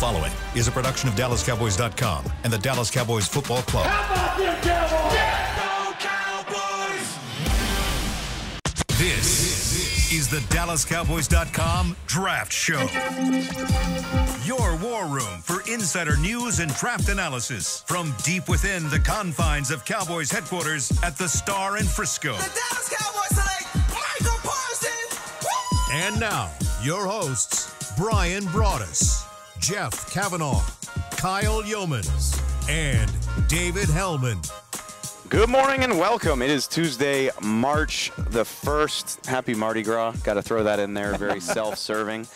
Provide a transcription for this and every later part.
following is a production of DallasCowboys.com and the Dallas Cowboys Football Club. How about them Cowboys? Yeah, go Cowboys! This is the DallasCowboys.com Draft Show. Your war room for insider news and draft analysis from deep within the confines of Cowboys headquarters at the Star in Frisco. The Dallas Cowboys select Michael Parsons! Woo! And now, your hosts, Brian Broaddus, Jeff Cavanaugh, Kyle Youmans, and David Helman. Good morning and welcome. It is Tuesday, March the 1st. Happy Mardi Gras. Got to throw that in there. Very self-serving.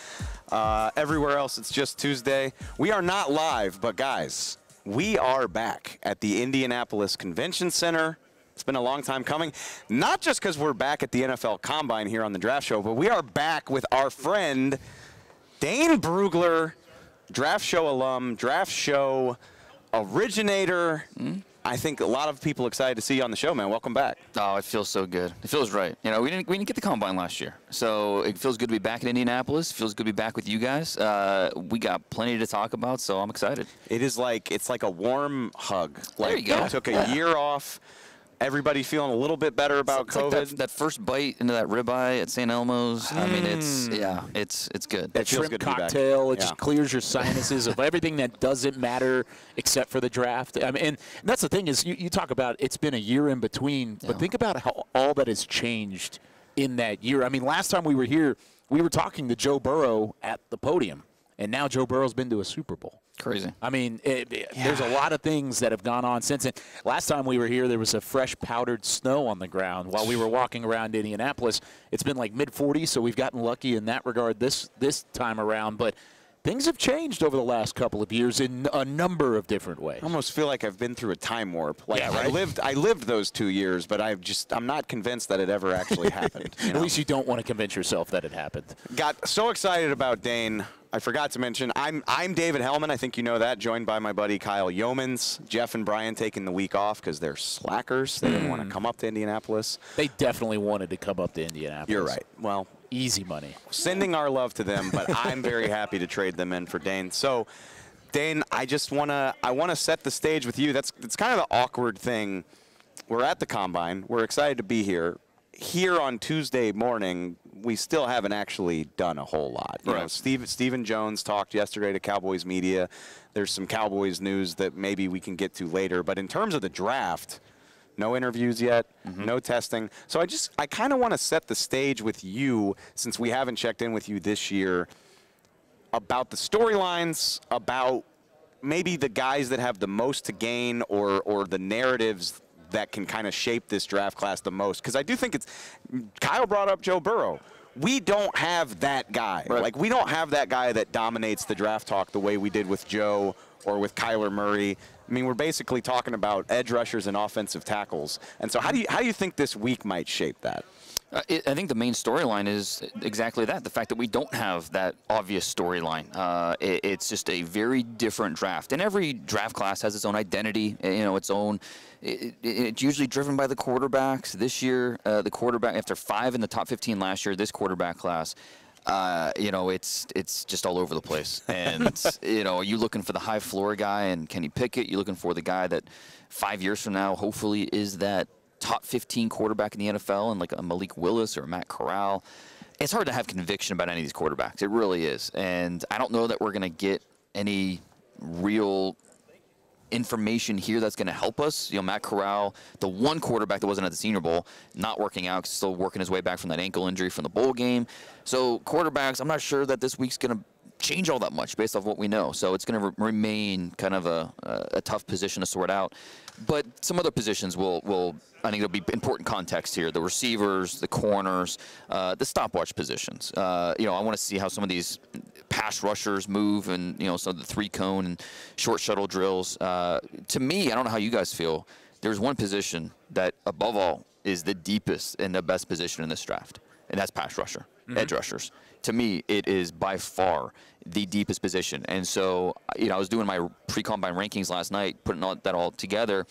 Everywhere else, it's just Tuesday. We are not live, but guys, we are back at the Indianapolis Convention Center. It's been a long time coming. Not just because we're back at the NFL Combine here on the Draft Show, but we are back with our friend Dane Brugler, Draft Show alum, Draft Show originator. I think a lot of people excited to see you on the show, man. Welcome back. Oh, it feels so good. It feels right. You know, we didn't get the Combine last year, so it feels good to be back in Indianapolis. It feels good to be back with you guys. We got plenty to talk about, so I'm excited. It's like a warm hug. There you go. You took a year off. Everybody feeling a little bit better about COVID. Like that first bite into that ribeye at St. Elmo's. I mean, it's good. That shrimp cocktail, it just clears your sinuses of everything that doesn't matter except for the draft. I mean, and that's the thing is you talk about it's been a year in between, but think about how all that has changed in that year. I mean, last time we were here, we were talking to Joe Burrow at the podium, and now Joe Burrow's been to a Super Bowl. Crazy. I mean, there's a lot of things that have gone on since then. Last time we were here, there was a fresh powdered snow on the ground while we were walking around Indianapolis. It's been like mid-40s, so we've gotten lucky in that regard this time around. But things have changed over the last couple of years in a number of different ways. I almost feel like I've been through a time warp. Like yeah, right? I lived those 2 years, but I'm not convinced that it ever actually happened. You know? At least you don't want to convince yourself that it happened. Got so excited about Dane. I forgot to mention, I'm David Helman. I think you know that, joined by my buddy Kyle Youmans. Jeff and Brian taking the week off because they're slackers. They didn't want to come up to Indianapolis. They definitely wanted to come up to Indianapolis. You're right. Well, easy money. Sending our love to them, but I'm very happy to trade them in for Dane. So, Dane, I want to set the stage with you. That's kind of the awkward thing. We're at the Combine. We're excited to be here. Here on Tuesday morning, we still haven't actually done a whole lot. You know, Stephen Jones talked yesterday to Cowboys media. There's some Cowboys news that maybe we can get to later. But in terms of the draft, no interviews yet, no testing. So I kind of want to set the stage with you, since we haven't checked in with you this year, about the storylines, about maybe the guys that have the most to gain or the narratives that can kind of shape this draft class the most. Because I do think Kyle brought up Joe Burrow. We don't have that guy. Right. Like, we don't have that guy that dominates the draft talk the way we did with Joe or with Kyler Murray. I mean, we're basically talking about edge rushers and offensive tackles. And so how do you think this week might shape that? I think the main storyline is exactly that, the fact that we don't have that obvious storyline. It's just a very different draft. And every draft class has its own identity, its own. It's usually driven by the quarterbacks. This year, the quarterback, after 5 in the top 15 last year, this quarterback class, it's just all over the place. And, are you looking for the high floor guy and Kenny Pickett? You're looking for the guy that 5 years from now, hopefully, is that top 15 quarterback in the NFL, and like a Malik Willis or Matt Corral. It's hard to have conviction about any of these quarterbacks. It really is. And I don't know that we're going to get any real information here that's going to help us. Matt Corral, the one quarterback that wasn't at the Senior Bowl, not working out, still working his way back from that ankle injury from the bowl game. So quarterbacks, I'm not sure that this week's going to change all that much based off what we know. So it's going to remain kind of a tough position to sort out. But some other positions will I think, it'll be important context here. The receivers, the corners, the stopwatch positions. I want to see how some of these pass rushers move and, some of the 3-cone and short shuttle drills. To me, I don't know how you guys feel. There's one position that, above all, is the deepest and the best position in this draft, and that's pass rusher, edge rushers. To me, it is by far the deepest position. And so, I was doing my pre-combine rankings last night, putting that all together,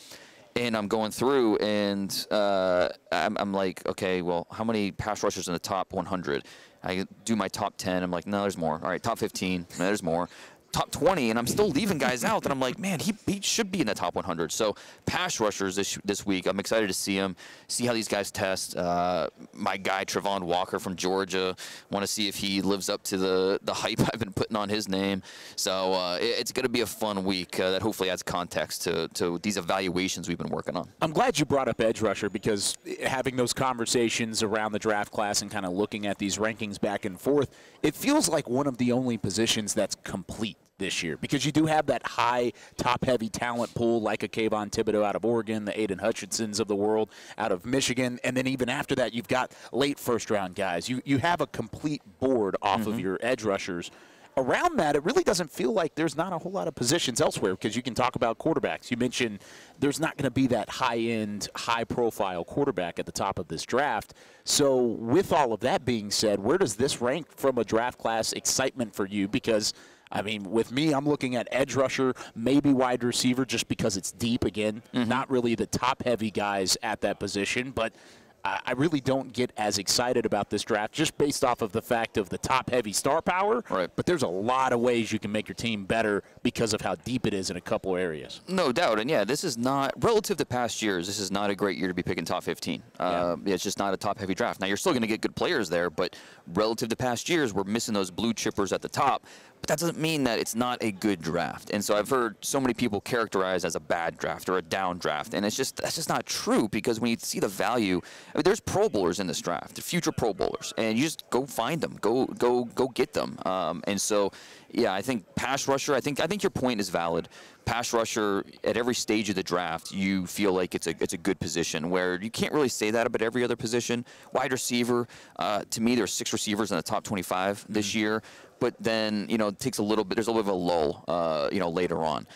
and I'm going through, and I'm like, okay, well, how many pass rushers in the top 100? I do my top 10. I'm like, no, there's more. All right, top 15. No, there's more. top 20, and I'm still leaving guys out that I'm like, man, he should be in the top 100. So pass rushers this week, I'm excited to see him, see how these guys test. My guy Kwai Walker from Georgia, want to see if he lives up to the hype I've been putting on his name. So it's going to be a fun week that hopefully adds context to these evaluations we've been working on. I'm glad you brought up edge rusher, because having those conversations around the draft class and kind of looking at these rankings back and forth, it feels like one of the only positions that's complete this year, because you do have that high top-heavy talent pool like a Kayvon Thibodeau out of Oregon, the Aiden Hutchinsons of the world out of Michigan, and then even after that you've got late first-round guys. You have a complete board off of your edge rushers. Around that, it really doesn't feel like there's not a whole lot of positions elsewhere, because you can talk about quarterbacks. You mentioned there's not going to be that high-end, high-profile quarterback at the top of this draft. So with all of that being said, where does this rank from a draft class excitement for you? Because I mean, with me, I'm looking at edge rusher, maybe wide receiver, just because it's deep again. Not really the top-heavy guys at that position, but I really don't get as excited about this draft just based off of the fact of the top-heavy star power. Right. But there's a lot of ways you can make your team better because of how deep it is in a couple areas. No doubt. And, yeah, this is not – relative to past years, this is not a great year to be picking top 15. It's just not a top-heavy draft. Now, you're still going to get good players there, but relative to past years, we're missing those blue chippers at the top. But that doesn't mean that it's not a good draft. And so I've heard so many people characterize as a bad draft or a down draft, and that's just not true, because when you see the value, I mean, there's Pro Bowlers in this draft, future Pro Bowlers, and you just go find them, go get them. And so, yeah, I think pass rusher. I think your point is valid. Pass rusher at every stage of the draft, you feel like it's a good position, where you can't really say that about every other position. Wide receiver, to me, there's 6 receivers in the top 25 this year. But then, you know, it takes a little bit. There's a little bit of a lull, you know, later on.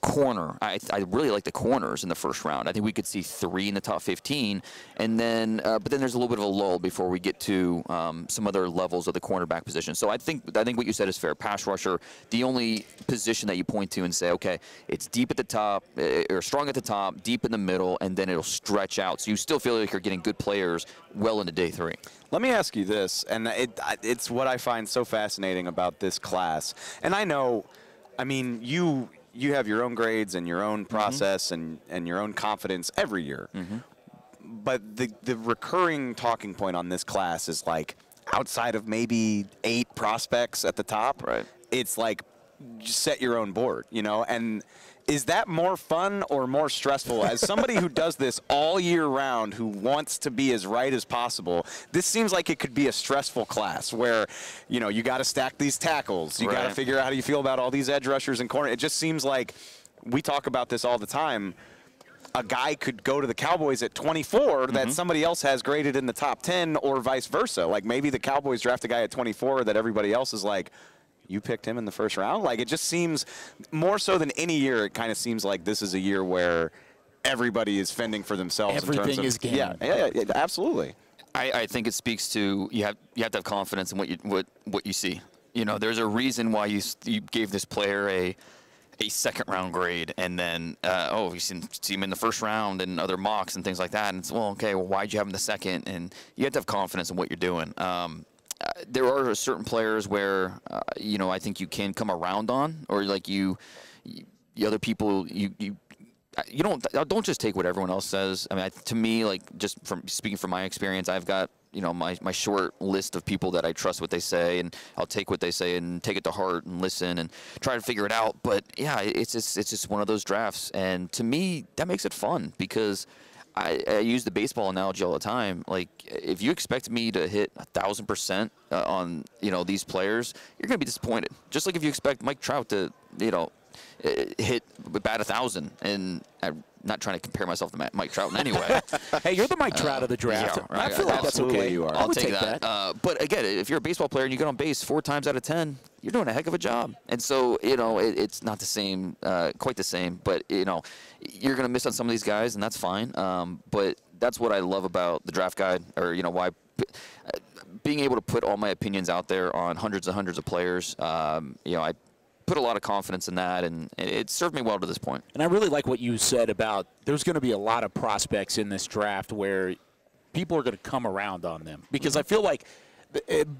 Corner, I really like the corners in the first round. I think we could see 3 in the top 15, and then, but then there's a little bit of a lull before we get to some other levels of the cornerback position. So I think what you said is fair. Pass rusher, the only position that you point to and say, okay, it's deep at the top, or strong at the top, deep in the middle, and then it'll stretch out. So you still feel like you're getting good players well into day 3. Let me ask you this, and it's what I find so fascinating about this class. And I know, I mean, you have your own grades and your own process and your own confidence every year. But the recurring talking point on this class is, like, outside of maybe 8 prospects at the top, right? It's like, just set your own board, you know? And is that more fun or more stressful? As somebody who does this all year round, who wants to be as right as possible, this seems like it could be a stressful class where, you know, you got to stack these tackles. You got to figure out how do you feel about all these edge rushers and corner. It just seems like we talk about this all the time. A guy could go to the Cowboys at 24 that somebody else has graded in the top 10, or vice versa. Like, maybe the Cowboys draft a guy at 24 that everybody else is like, you picked him in the first round? Like, it just seems, more so than any year, it kind of seems like this is a year where everybody is fending for themselves. Everything is game. Yeah, absolutely. I think it speaks to you have to have confidence in what you see. You know, there's a reason why you gave this player a second-round grade, and then, you see him in the first round and other mocks and things like that. And it's, well, okay, well, why'd you have him the second? And you have to have confidence in what you're doing. There are certain players where, you know, I think you can come around on, or like other people, you don't just take what everyone else says. I mean, to me, like, just from speaking from my experience, I've got, you know, my short list of people that I trust what they say, and I'll take what they say and take it to heart and listen and try to figure it out. But yeah, it's just one of those drafts, and to me, that makes it fun, because I use the baseball analogy all the time. Like, if you expect me to hit 1,000% on, you know, these players, you're going to be disappointed. Just like if you expect Mike Trout to, you know, bat 1,000, and I'm not trying to compare myself to Mike Trout in any way. Hey, you're the Mike Trout of the draft. Yeah, right. I feel like that's okay. You are. I'll take that. But again, if you're a baseball player and you get on base 4 times out of 10, you're doing a heck of a job. And so, you know, it's not the same, quite the same. But, you know, you're going to miss on some of these guys, and that's fine. But that's what I love about the draft guide, or, you know, why being able to put all my opinions out there on hundreds and hundreds of players. You know, I put a lot of confidence in that, and it served me well to this point. And I really like what you said about there's going to be a lot of prospects in this draft where people are going to come around on them, because I feel like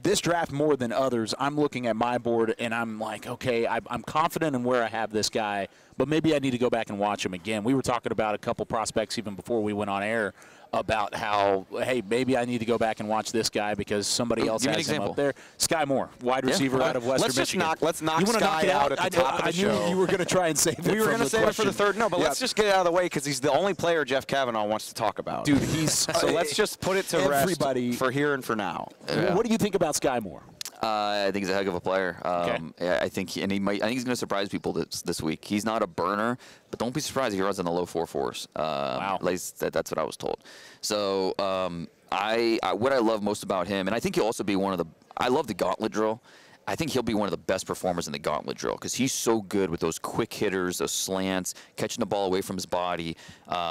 this draft more than others, I'm looking at my board and I'm like, okay, I'm confident in where I have this guy, but maybe I need to go back and watch him again. We were talking about a couple prospects even before we went on air about how, hey, maybe I need to go back and watch this guy because somebody else has him up there. Skye Moore, wide receiver out of Western Michigan. Let's knock Skye out at the top of the show. I knew you were going to try and save it. We were going to save it for the third. No, but let's just get it out of the way because he's the only player Jeff Kavanaugh wants to talk about. Dude, he's so let's just put it to rest for here and for now. What do you think about Skye Moore? I think he's a heck of a player. Okay. Yeah, I think he's going to surprise people this week. He's not a burner, but don't be surprised if he runs in the low 4.4s. Wow. At least that's what I was told. So what I love most about him, and I think he'll also be one of the. I love the gauntlet drill. I think he'll be one of the best performers in the gauntlet drill because he's so good with those quick hitters, those slants, catching the ball away from his body.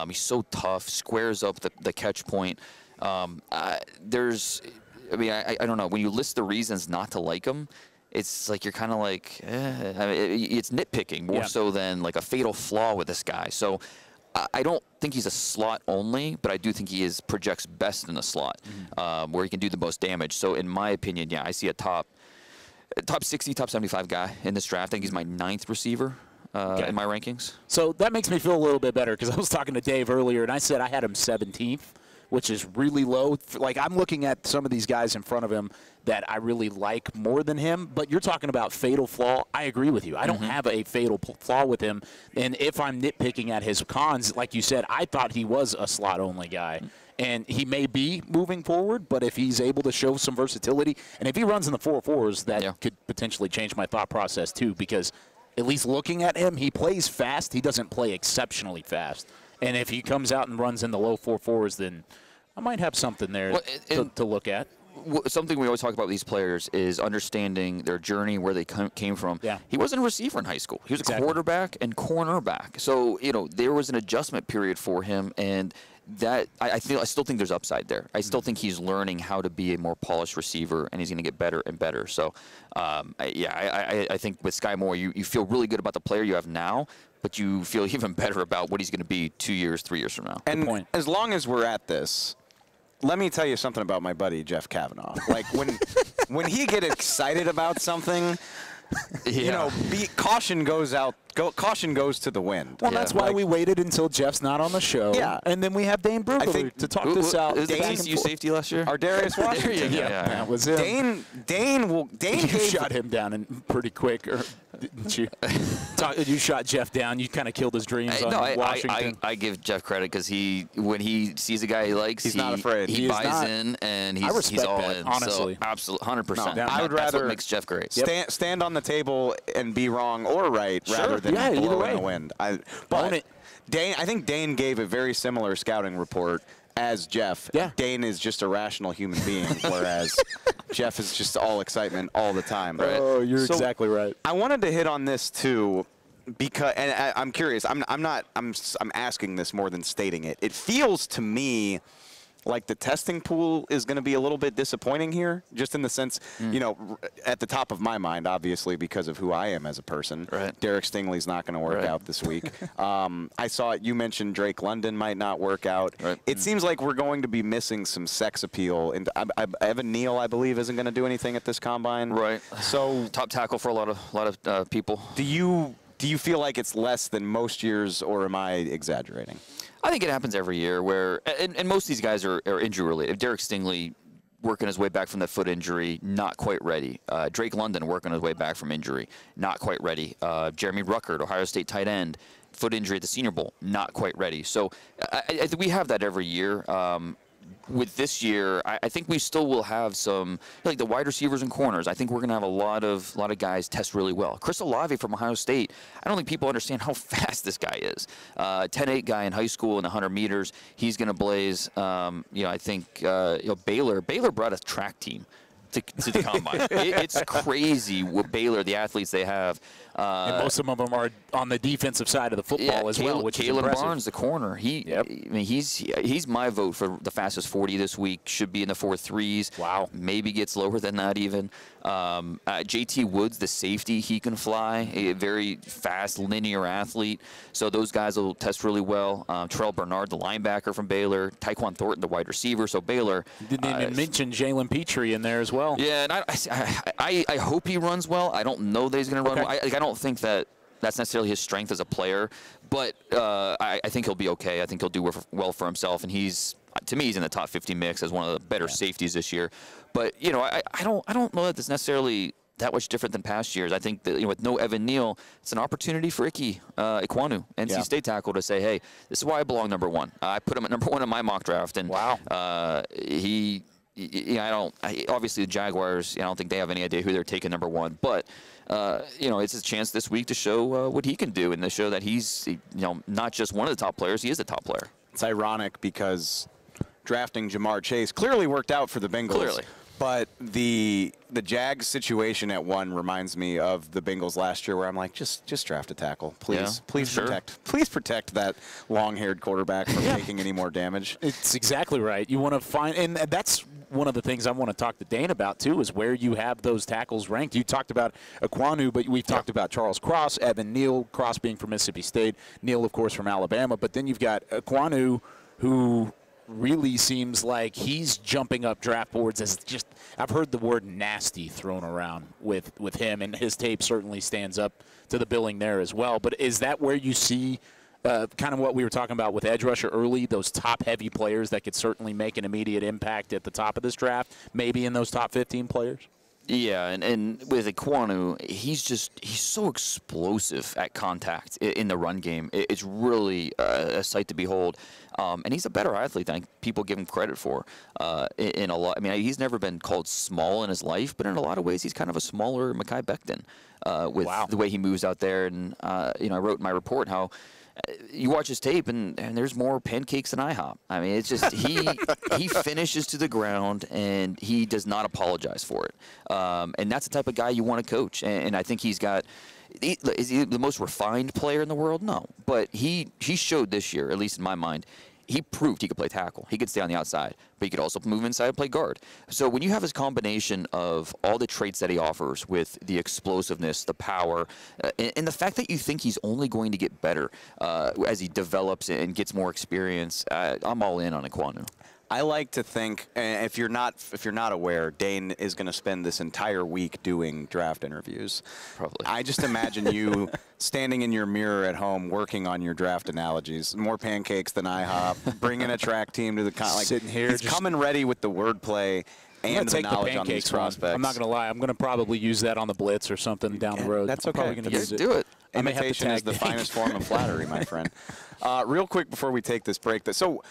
He's so tough, squares up the catch point. I mean, I don't know. When you list the reasons not to like him, it's like you're kind of like, I mean, it's nitpicking more so than like a fatal flaw with this guy. So I don't think he's a slot only, but I do think he projects best in the slot where he can do the most damage. So in my opinion, yeah, I see a top 60, top 75 guy in this draft. I think he's my 9th receiver. In my rankings. So that makes me feel a little bit better because I was talking to Dave earlier, and I said I had him 17th, which is really low. Like, I'm looking at some of these guys in front of him that I really like more than him, but you're talking about fatal flaw. I agree with you. I don't have a fatal flaw with him, and if I'm nitpicking at his cons, like you said, I thought he was a slot-only guy. And he may be moving forward, but if he's able to show some versatility, and if he runs in the 4.4s, that could potentially change my thought process too, because at least looking at him, he plays fast. He doesn't play exceptionally fast. And if he comes out and runs in the low 4.4s, then I might have something there to look at. Something we always talk about with these players is understanding their journey, where they came from. Yeah. He wasn't a receiver in high school. He was a quarterback and cornerback. So, there was an adjustment period for him, and that I still think there's upside there. I still think he's learning how to be a more polished receiver, and he's going to get better and better. So, I think with Skye Moore, you feel really good about the player you have now, but you feel even better about what he's going to be 2 years, 3 years from now. And as long as we're at this, let me tell you something about my buddy Jeff Kavanaugh. Like when he get excited about something, caution goes out. Caution goes to the wind. Well, that's why we waited until Jeff's not on the show. Yeah. And then we have Dane Brugler to talk this out. Was TCU safety last year? Darius Washington. That was him. Dane you shot him down pretty quick, or didn't you? You shot Jeff down. You kind of killed his dreams on Washington. I give Jeff credit because when he sees a guy he likes, he's not afraid. He buys in, and he's all that, in. honestly. So, absolutely, 100%. I would rather that's what makes Jeff great. Stand on the table and be wrong or right rather than blow in the wind. But Dane, I think Dane gave a very similar scouting report as Jeff. Yeah. Dane is just a rational human being, whereas Jeff is just all excitement all the time. Right? Oh, you're exactly right. I wanted to hit on this too, because I'm curious. I'm asking this more than stating it. It feels to me like the testing pool is going to be a little bit disappointing here, just in the sense, at the top of my mind, obviously, because of who I am as a person. Right. Derek Stingley's not going to work out this week. I saw it. You mentioned Drake London might not work out. Right. It seems like we're going to be missing some sex appeal. And Evan Neal, I believe, isn't going to do anything at this combine. Right. So top tackle for a lot of people. Do you feel like it's less than most years, or am I exaggerating? I think it happens every year where, and most of these guys are injury related. Derek Stingley working his way back from that foot injury, not quite ready. Drake London working his way back from injury, not quite ready. Jeremy Ruckert, Ohio State tight end, foot injury at the Senior Bowl, not quite ready. So I think we have that every year. With this year, I think we still will have some, like the wide receivers and corners. I think we're going to have a lot of guys test really well. Chris Olave from Ohio State, I don't think people understand how fast this guy is. 10.8 guy in high school in the 100 meters. He's going to blaze. I think Baylor brought a track team to the combine. It's crazy what Baylor, the athletes they have. And most of them are on the defensive side of the football as well, which is impressive. Barnes, the corner, I mean, he's my vote for the fastest 40 this week. Should be in the 4.3s. Wow. Maybe gets lower than that even. JT Woods, the safety, he can fly. A very fast, linear athlete. So those guys will test really well. Terrell Bernard, the linebacker from Baylor. Tyquan Thornton, the wide receiver. So Baylor. Didn't even mention Jalen Petrie in there as well. Yeah, and I hope he runs well. I don't know that he's going to run well. I don't think that's necessarily his strength as a player, but I think he'll be okay. I think he'll do well for himself, and to me, he's in the top 50 mix as one of the better safeties this year. But I don't know that it's necessarily that much different than past years. I think that with no Evan Neal, it's an opportunity for Ikwanu, NC State tackle, to say, hey, this is why I belong number 1. I put him at number 1 in my mock draft, and wow, obviously the Jaguars, I don't think they have any idea who they're taking number 1, but it's his chance this week to show what he can do and to show that he's not just one of the top players, he is the top player. It's ironic because drafting Jamar Chase clearly worked out for the Bengals. Clearly. But the Jags situation at 1 reminds me of the Bengals last year, where I'm like, just draft a tackle, please, please protect that long-haired quarterback from taking any more damage. It's exactly right. You want to find, and that's one of the things I want to talk to Dane about too, is where you have those tackles ranked. You talked about Ikwanu, but we've talked about Charles Cross, Evan Neal, Cross being from Mississippi State, Neal, of course, from Alabama. But then you've got Ikwanu, who really seems like he's jumping up draft boards as just, I've heard the word nasty thrown around with him, and his tape certainly stands up to the billing there as well. But is that where you see kind of what we were talking about with edge rusher early, those top-heavy players that could certainly make an immediate impact at the top of this draft, maybe in those top 15 players? Yeah, and with Ikwanu, he's so explosive at contact in the run game. It's really a sight to behold. And he's a better athlete than people give him credit for. In a lot, I mean, he's never been called small in his life, but in a lot of ways, he's kind of a smaller Mekhi Becton with the way he moves out there. And I wrote in my report how you watch his tape, and there's more pancakes than IHOP. I mean, it's just he finishes to the ground, and he does not apologize for it. And that's the type of guy you want to coach. And I think he's got – is he the most refined player in the world? No. But he showed this year, at least in my mind, he proved he could play tackle. He could stay on the outside, but he could also move inside and play guard. So when you have his combination of all the traits that he offers with the explosiveness, the power, and the fact that you think he's only going to get better as he develops and gets more experience, I'm all in on Ikwanu. I like to think, if you're not aware, Dane is going to spend this entire week doing draft interviews. Probably. I just imagine you standing in your mirror at home working on your draft analogies. More pancakes than IHOP. Bringing a track team to the sitting here, he's coming ready with the wordplay and the knowledge on these prospects. I'm not going to lie. I'm going to probably use that on the blitz or something down the road. That's okay. I'm probably going to use it. Do it. Imitation is the finest form of flattery, my friend. Real quick before we take this break, so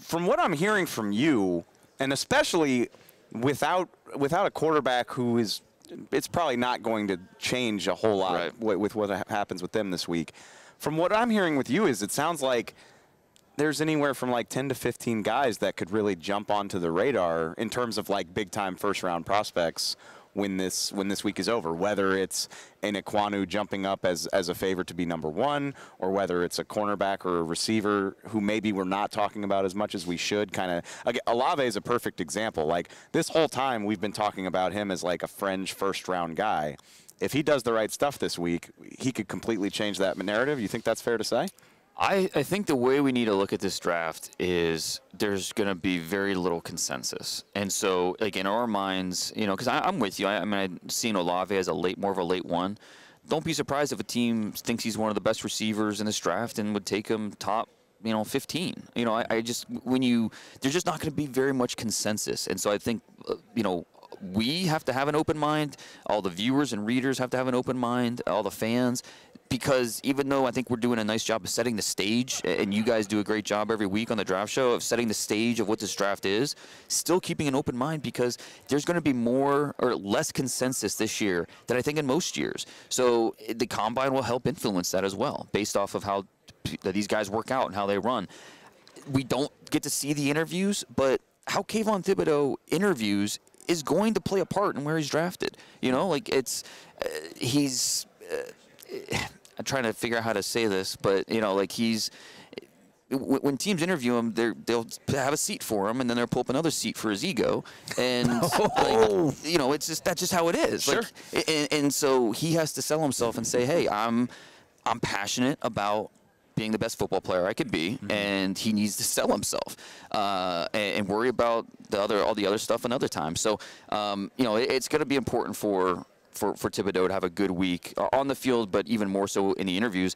from what I'm hearing from you, and especially without a quarterback who is, it's probably not going to change a whole lot with what happens with them this week. From what I'm hearing with you is it sounds like there's anywhere from like 10 to 15 guys that could really jump onto the radar in terms of like big-time first-round prospects when this week is over, whether it's an Ikwanu jumping up as a favorite to be number 1, or whether it's a cornerback or a receiver who maybe we're not talking about as much as we should. Olave is a perfect example. Like, this whole time we've been talking about him as like a fringe first-round guy. If he does the right stuff this week, he could completely change that narrative. You think that's fair to say? I think the way we need to look at this draft is there's going to be very little consensus. And so, like, in our minds, because I'm with you. I mean, I've seen Olave as more of a late 1. Don't be surprised if a team thinks he's one of the best receivers in this draft and would take him top, 15. There's just not going to be very much consensus. And so I think, we have to have an open mind. All the viewers and readers have to have an open mind, all the fans. Because even though I think we're doing a nice job of setting the stage, and you guys do a great job every week on the draft show of setting the stage of what this draft is, still keeping an open mind, because there's going to be more or less consensus this year than I think in most years. So the combine will help influence that as well, based off of how these guys work out and how they run. We don't get to see the interviews, but how Kayvon Thibodeau interviews is going to play a part in where he's drafted. I'm trying to figure out how to say this, but like when teams interview him, they'll have a seat for him, and then they'll pull up another seat for his ego, and that's just how it is. Sure. And so he has to sell himself and say, hey, I'm passionate about being the best football player I could be, and he needs to sell himself and worry about all the other stuff another time. So it's going to be important for Thibodeau to have a good week on the field, but even more so in the interviews.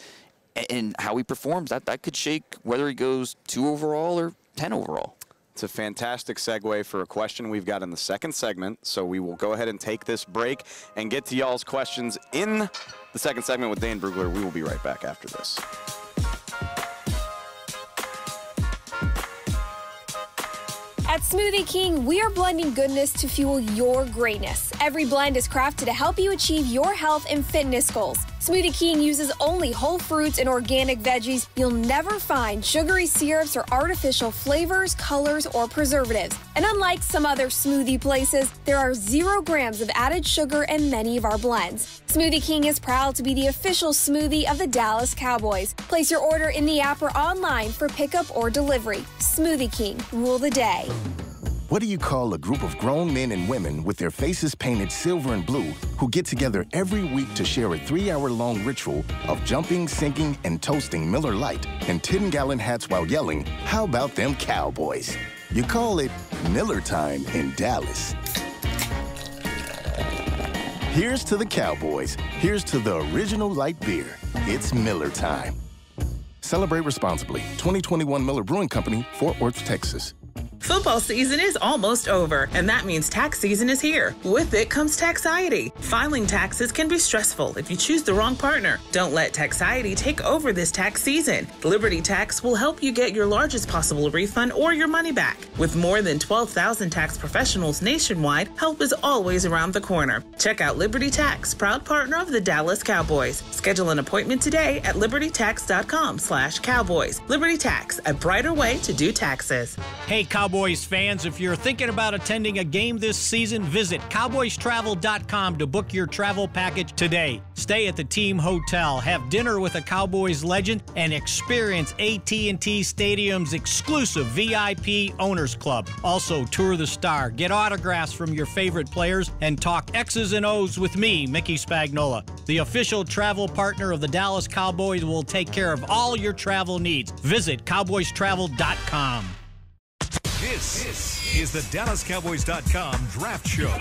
And how he performs, that could shake whether he goes 2 overall or 10 overall. It's a fantastic segue for a question we've got in the second segment. So we will go ahead and take this break and get to y'all's questions in the second segment with Dane Brugler. We will be right back after this. At Smoothie King, we are blending goodness to fuel your greatness. Every blend is crafted to help you achieve your health and fitness goals. Smoothie King uses only whole fruits and organic veggies. You'll never find sugary syrups or artificial flavors, colors, or preservatives. And unlike some other smoothie places, there are 0 grams of added sugar in many of our blends. Smoothie King is proud to be the official smoothie of the Dallas Cowboys. Place your order in the app or online for pickup or delivery. Smoothie King, rule the day. What do you call a group of grown men and women with their faces painted silver and blue who get together every week to share a 3-hour-long ritual of jumping, singing, and toasting Miller Lite in 10-gallon hats while yelling, "How about them Cowboys?" You call it Miller Time in Dallas. Here's to the Cowboys. Here's to the original light beer. It's Miller Time. Celebrate responsibly. 2021 Miller Brewing Company, Fort Worth, Texas. Football season is almost over, and that means tax season is here. With it comes taxiety. Filing taxes can be stressful if you choose the wrong partner. Don't let taxiety take over this tax season. Liberty Tax will help you get your largest possible refund or your money back. With more than 12,000 tax professionals nationwide, help is always around the corner. Check out Liberty Tax, proud partner of the Dallas Cowboys. Schedule an appointment today at libertytax.com/cowboys. Liberty Tax, a brighter way to do taxes. Hey, Cowboys fans, if you're thinking about attending a game this season, visit cowboystravel.com to book your travel package today. Stay at the team hotel, have dinner with a Cowboys legend, and experience AT&T Stadium's exclusive VIP Owners Club. Also, tour the Star, get autographs from your favorite players, and talk X's and O's with me, Mickey Spagnola. The official travel partner of the Dallas Cowboys will take care of all your travel needs. Visit cowboystravel.com. This is the DallasCowboys.com Draft Show.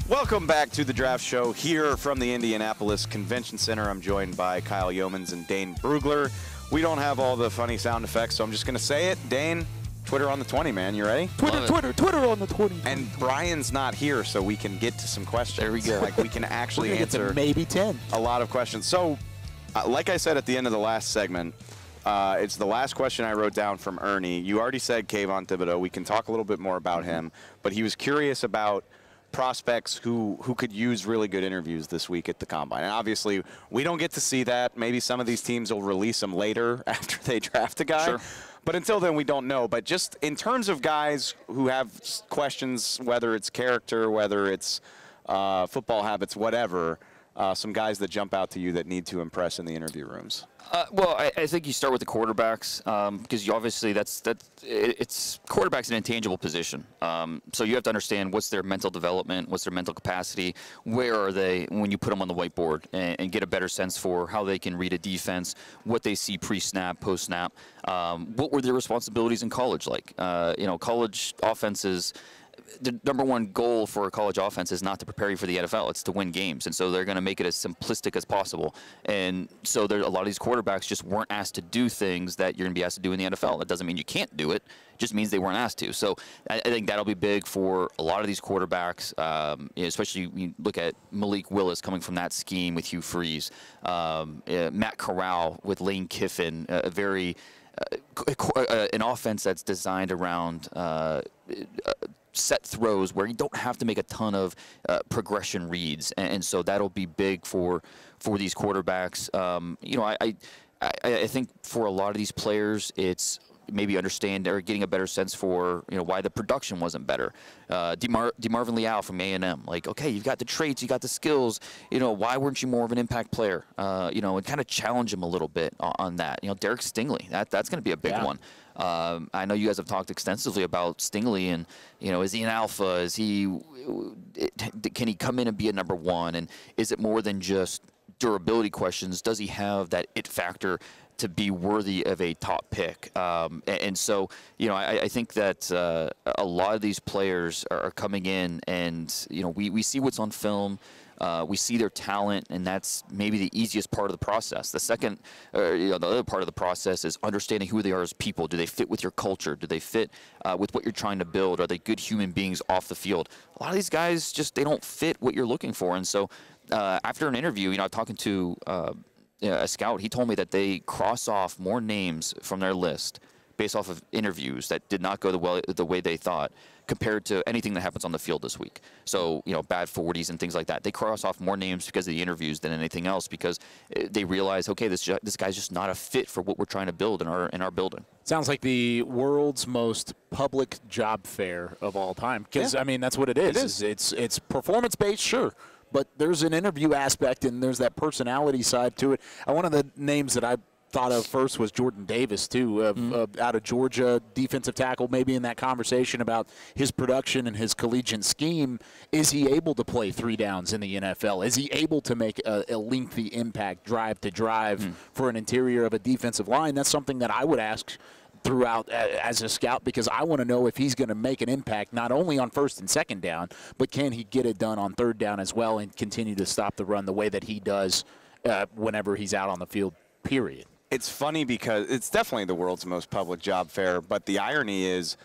Welcome back to the Draft Show here from the Indianapolis Convention Center. I'm joined by Kyle Youmans and Dane Brugler. We don't have all the funny sound effects, so I'm just going to say it. Dane, Twitter on the 20, man. You ready? Twitter on the 20. And Brian's not here, so we can get to some questions. There we go. Like, we can actually answer maybe 10. a lot of questions. So, like I said at the end of the last segment, it's the last question I wrote down from Ernie. You already said Kayvon Thibodeau. We can talk a little bit more about him, but he was curious about prospects who could use really good interviews this week at the Combine. And obviously, we don't get to see that. Maybe some of these teams will release them later after they draft a guy. Sure. But until then, we don't know. But just in terms of guys who have questions, whether it's character, whether it's football habits, whatever, some guys that jump out to you that need to impress in the interview rooms. Well, I think you start with the quarterbacks because you obviously it's quarterback's an intangible position. So you have to understand what's their mental development, what's their mental capacity, where are they when you put them on the whiteboard, and get a better sense for how they can read a defense, what they see pre-snap, post-snap, what were their responsibilities in college like. College offenses. The number one goal for a college offense is not to prepare you for the NFL. It's to win games. And so they're going to make it as simplistic as possible. And so a lot of these quarterbacks just weren't asked to do things that you're going to be asked to do in the NFL. That doesn't mean you can't do it. It just means they weren't asked to. So I think that'll be big for a lot of these quarterbacks, especially when you look at Malik Willis coming from that scheme with Hugh Freeze, Matt Corral with Lane Kiffin, an offense that's designed around set throws where you don't have to make a ton of progression reads, and so that'll be big for these quarterbacks. I think for a lot of these players, it's maybe understand or getting a better sense for, why the production wasn't better. DeMarvin Leal from A&M, like, okay, you've got the traits, you got the skills, why weren't you more of an impact player? And kind of challenge him a little bit on that. Derek Stingley, that's going to be a big one. I know you guys have talked extensively about Stingley and, is he an alpha? Can he come in and be a number one? And is it more than just durability questions? Does he have that it factor to be worthy of a top pick? And so, I think that a lot of these players are coming in and, we see what's on film. We see their talent, and that's maybe the easiest part of the process. The second, the other part of the process is understanding who they are as people. Do they fit with your culture? Do they fit with what you're trying to build? Are they good human beings off the field? A lot of these guys they don't fit what you're looking for. And so after an interview, talking to a scout, he told me that they cross off more names from their list based off of interviews that did not go the way they thought, compared to anything that happens on the field this week. So, bad 40s and things like that. They cross off more names because of the interviews than anything else, because they realize, okay, this guy's just not a fit for what we're trying to build in our building. Sounds like the world's most public job fair of all time, because, that's what it is. It's performance-based, sure, but there's an interview aspect and there's that personality side to it. One of the names that I thought of first was Jordan Davis, too, out of Georgia, defensive tackle, maybe in that conversation about his production and his collegiate scheme. Is he able to play 3 downs in the NFL? Is he able to make a lengthy impact, drive to drive for an interior of a defensive line? That's something that I would ask throughout as a scout, because I want to know if he's going to make an impact not only on 1st and 2nd down, but can he get it done on 3rd down as well and continue to stop the run the way that he does whenever he's out on the field, period. It's funny because it's definitely the world's most public job fair, but the irony is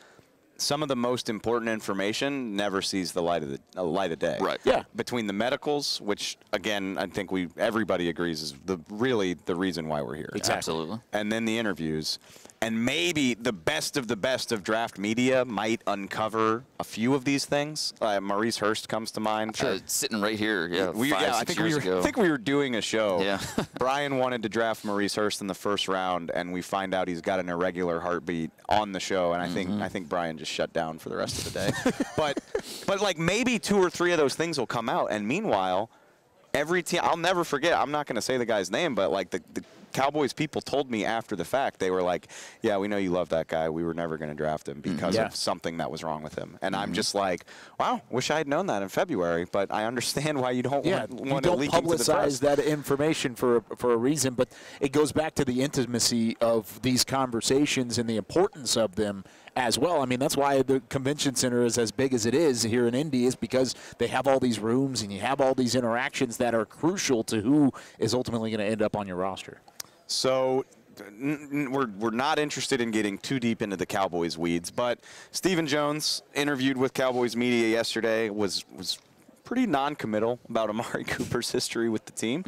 some of the most important information never sees the light of day. Right. Yeah. Between the medicals, which again I think everybody agrees is really the reason why we're here. Exactly. Absolutely. And then the interviews. And maybe the best of draft media might uncover a few of these things. Maurice Hurst comes to mind. Sitting right here, I think we were doing a show. Yeah. Brian wanted to draft Maurice Hurst in the 1st round, and we find out he's got an irregular heartbeat on the show, and I think Brian just shut down for the rest of the day. but like maybe 2 or 3 of those things will come out, and meanwhile, every team, I'll never forget, I'm not going to say the guy's name, but like the Cowboys people told me after the fact, they were like, yeah, we know you love that guy. We were never going to draft him because of something that was wrong with him. And I'm just like, wow, wish I had known that in February, but I understand why you don't want to leak into the press. You don't publicize that information for a reason, but it goes back to the intimacy of these conversations and the importance of them as well. That's why the convention center is as big as it is here in Indy, is because they have all these rooms and you have all these interactions that are crucial to who is ultimately going to end up on your roster. So we're not interested in getting too deep into the Cowboys weeds, but Stephen Jones interviewed with Cowboys media yesterday was pretty non-committal about Amari Cooper's history with the team.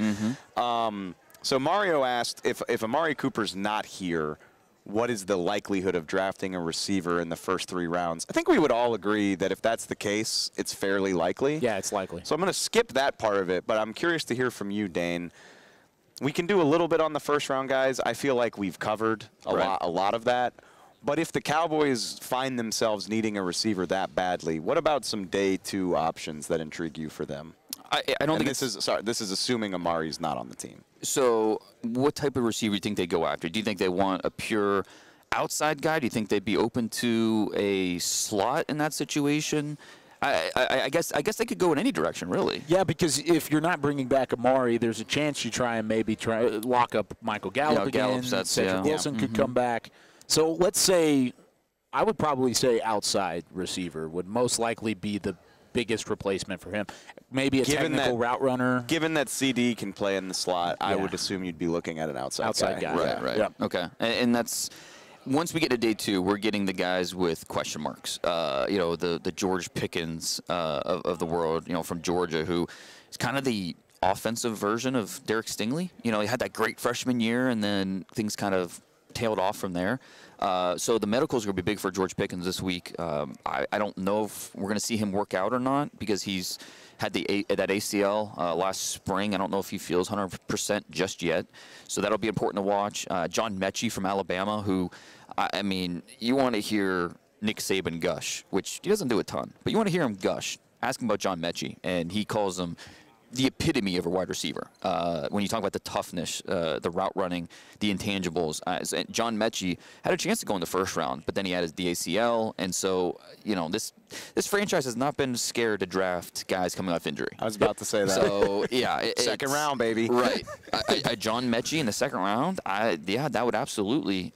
So Mario asked if Amari Cooper's not here, what is the likelihood of drafting a receiver in the first 3 rounds? I think we would all agree that if that's the case, it's fairly likely. Yeah, it's likely. So I'm going to skip that part of it, but I'm curious to hear from you, Dane. We can do a little bit on the 1st round guys. I feel like we've covered a lot of that. But if the Cowboys find themselves needing a receiver that badly, what about some day 2 options that intrigue you for them? I don't think this is assuming Amari's not on the team. So what type of receiver do you think they go after? Do you think they want a pure outside guy? Do you think they'd be open to a slot in that situation? I guess they could go in any direction, really. Yeah, because if you're not bringing back Amari, there's a chance you try and lock up Michael Gallup again. Cedric Wilson could come back. So let's say, I would probably say outside receiver would most likely be the biggest replacement for him. Maybe a technical route runner. Given that CD can play in the slot, I would assume you'd be looking at an outside guy. Right. Yep. Okay. And that's – once we get to day 2, we're getting the guys with question marks. The George Pickens of the world, from Georgia, who is kind of the offensive version of Derek Stingley. He had that great freshman year, and then things kind of tailed off from there. So the medicals are going to be big for George Pickens this week. I don't know if we're going to see him work out or not, because he's had that ACL last spring. I don't know if he feels 100% just yet. So that'll be important to watch. John Mechie from Alabama, who, I mean, you want to hear Nick Saban gush, which he doesn't do a ton, but you want to hear him gush. Ask him about John Mechie, and he calls him the epitome of a wide receiver. When you talk about the toughness, the route running, the intangibles, John Mechie had a chance to go in the first round, but then he had the ACL, and so this franchise has not been scared to draft guys coming off injury. I was about to say that. So yeah, second round, baby. Right, John Mechie in the second round. That would absolutely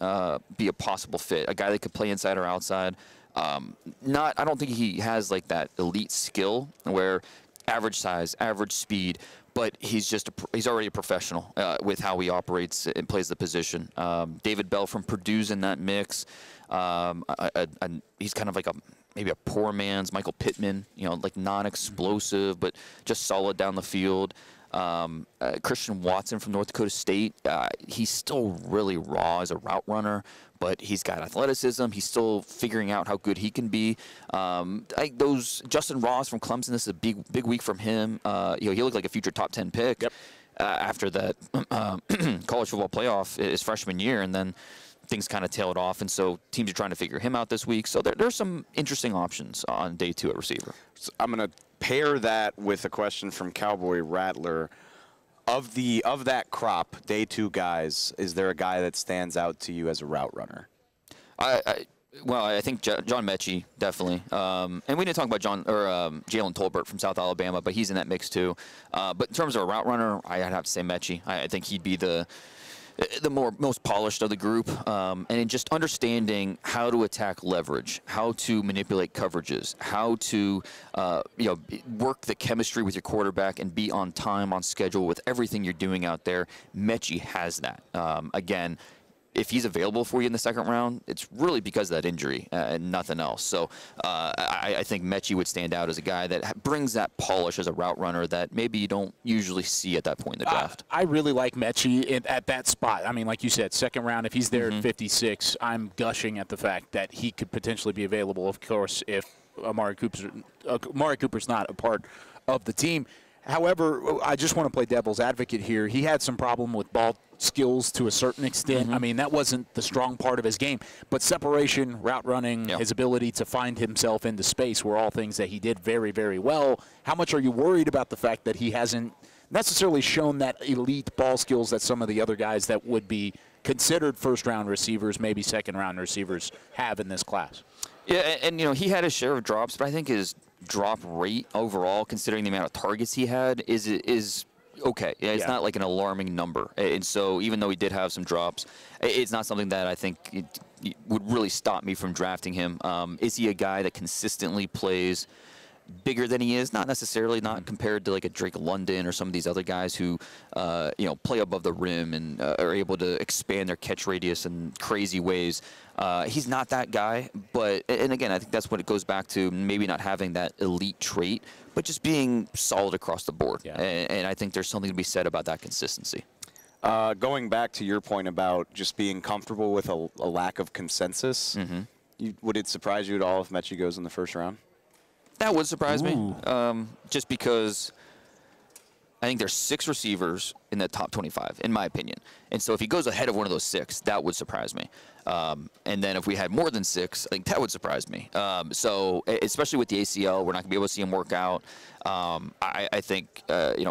be a possible fit. A guy that could play inside or outside. I don't think he has like that elite skill where average size, average speed, but he's already a professional with how he operates and plays the position. David Bell from Purdue's in that mix. He's kind of like maybe a poor man's Michael Pittman, like non-explosive, but just solid down the field. Christian Watson from North Dakota State. He's still really raw as a route runner, but he's got athleticism. He's still figuring out how good he can be. Justin Ross from Clemson, this is a big week from him. He looked like a future top 10 pick after that college football playoff his freshman year, and then things kind of tailed off, and so teams are trying to figure him out this week. So there's some interesting options on day 2 at receiver. So I'm going to pair that with a question from Cowboy Rattler. Of that crop, day 2 guys, is there a guy that stands out to you as a route runner? I think John Mechie, definitely. And we didn't talk about Jalen Tolbert from South Alabama, but he's in that mix too. But in terms of a route runner, I'd have to say Mechie. I think he'd be the most polished of the group, and in just understanding how to attack leverage, how to manipulate coverages, how to work the chemistry with your quarterback and be on time, on schedule with everything you're doing out there. Mechie has that. Again, if he's available for you in the second round, it's really because of that injury and nothing else. So I think Mechie would stand out as a guy that brings that polish as a route runner that maybe you don't usually see at that point in the draft. I really like Mechie at that spot. I mean, like you said, second round, if he's there at 56, I'm gushing at the fact that he could potentially be available, of course, if Amari Cooper's not a part of the team. However, I just want to play devil's advocate here. He had some problem with ball skills to a certain extent. I mean, that wasn't the strong part of his game. But separation, route running, his ability to find himself into space were all things that he did very, very well. How much are you worried about the fact that he hasn't necessarily shown that elite ball skills that some of the other guys that would be considered first-round receivers, maybe second-round receivers, have in this class? Yeah, and he had his share of drops, but I think his drop rate overall, considering the amount of targets he had, is okay. Yeah, it's not like an alarming number. And so even though he did have some drops, it's not something that I think it would really stop me from drafting him. Is he a guy that consistently plays bigger than he is? Not necessarily, not compared to like a Drake London or some of these other guys who, play above the rim and are able to expand their catch radius in crazy ways. He's not that guy, and again, I think that's what it goes back to, maybe not having that elite trait, but just being solid across the board. Yeah. And I think there's something to be said about that consistency. Going back to your point about just being comfortable with a lack of consensus, would it surprise you at all if Mechie goes in the first round? That would surprise me, just because I think there's 6 receivers in the top 25, in my opinion. And so if he goes ahead of one of those 6, that would surprise me. And then if we had more than 6, I think that would surprise me. So especially with the ACL, we're not going to be able to see him work out. I think,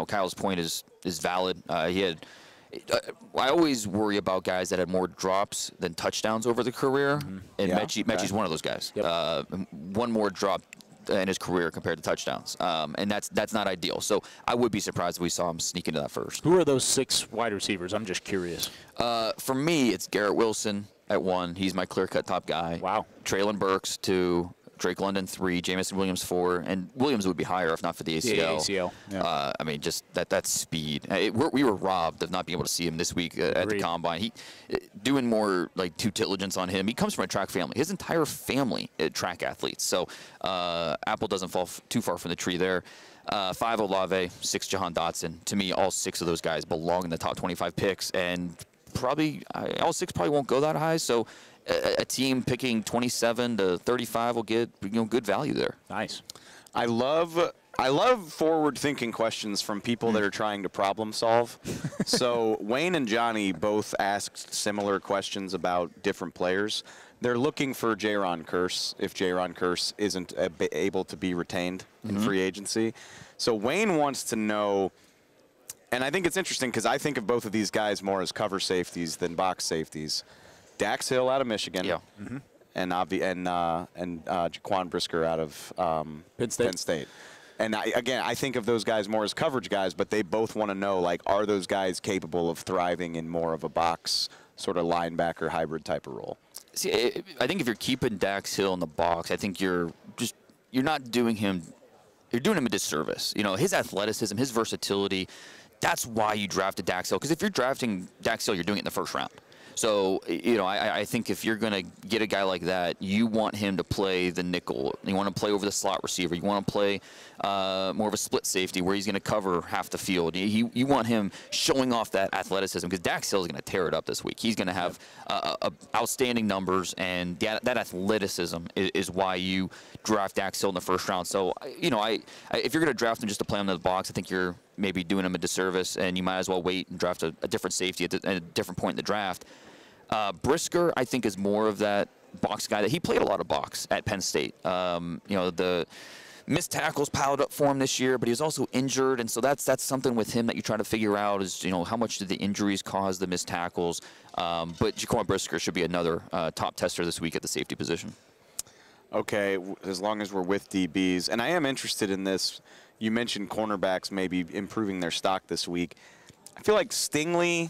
Kyle's point is valid. I always worry about guys that had more drops than touchdowns over the career, and Mechie's one of those guys. Yep. One more drop in his career compared to touchdowns, and that's not ideal. So I would be surprised if we saw him sneak into that first. Who are those 6 wide receivers? I'm just curious. For me, it's Garrett Wilson at 1. He's my clear-cut top guy. Wow. Traylon Burks 2, Drake London 3, Jamison Williams 4, and Williams would be higher if not for the ACL. Yeah, ACL. Yeah. I mean, just that speed. We were robbed of not being able to see him this week at the Combine. He doing more like due diligence on him. He comes from a track family. His entire family track athletes. So apple doesn't fall too far from the tree there. 5 Olave, 6 Jahan Dotson. To me, all 6 of those guys belong in the top 25 picks, and probably all 6 probably won't go that high. So a team picking 27 to 35 will get good value there. Nice. I love I love forward-thinking questions from people that are trying to problem solve. So Wayne and Johnny both asked similar questions about different players. They're looking for Jaron Kearse if Jaron Kearse isn't able to be retained in free agency. So Wayne wants to know, and I think it's interesting because I think of both of these guys more as cover safeties than box safeties. Dax Hill out of Michigan. Yeah. And Jaquan Brisker out of Penn State. And I think of those guys more as coverage guys, but they both want to know, like, are those guys capable of thriving in more of a box sort of linebacker hybrid type of role? See, I think if you're keeping Dax Hill in the box, I think you're not doing him. You're doing him a disservice. You know, his athleticism, his versatility. That's why you drafted Dax Hill. Because if you're drafting Dax Hill, you're doing it in the first round. So, you know, I think if you're going to get a guy like that, you want him to play the nickel. You want to play over the slot receiver. You want to play more of a split safety where he's going to cover half the field. You want him showing off that athleticism because Dax Hill is going to tear it up this week. He's going to have outstanding numbers, and that athleticism is why you draft Dax Hill in the first round. So, you know, if you're going to draft him just to play him in the box, I think you're maybe doing him a disservice, and you might as well wait and draft a different safety at a different point in the draft. Brisker, I think, is more of that box guy. That he played a lot of box at Penn State. You know, the missed tackles piled up for him this year, but he was also injured, and so that's something with him that you try to figure out is, you know, how much did the injuries cause the missed tackles? But Jaquan Brisker should be another top tester this week at the safety position. Okay, as long as we're with DBs, and I am interested in this. You mentioned cornerbacks maybe improving their stock this week. I feel like Stingley,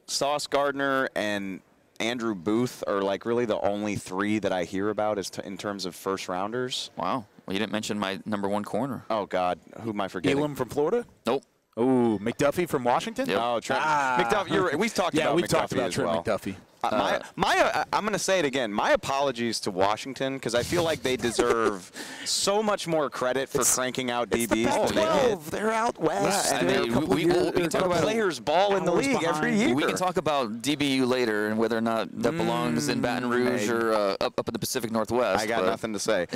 Sauce Gardner, and Andrew Booth are like really the only three that I hear about in terms of first rounders. Wow. Well, you didn't mention my #1 corner. Oh, God. Who am I forgetting? Elam from Florida? Nope. Oh, McDuffie from Washington? Yep. Oh, Trent. McDuffie. We've talked about we've McDuffie talked about as Trent well. McDuffie. I'm going to say it again. My apologies to Washington because I feel like they deserve so much more credit for cranking out DBs than they did. They're out west. And we can talk about players ball in the league every year. We can talk about DBU later and whether or not that belongs in Baton Rouge or up in the Pacific Northwest. I got nothing to say.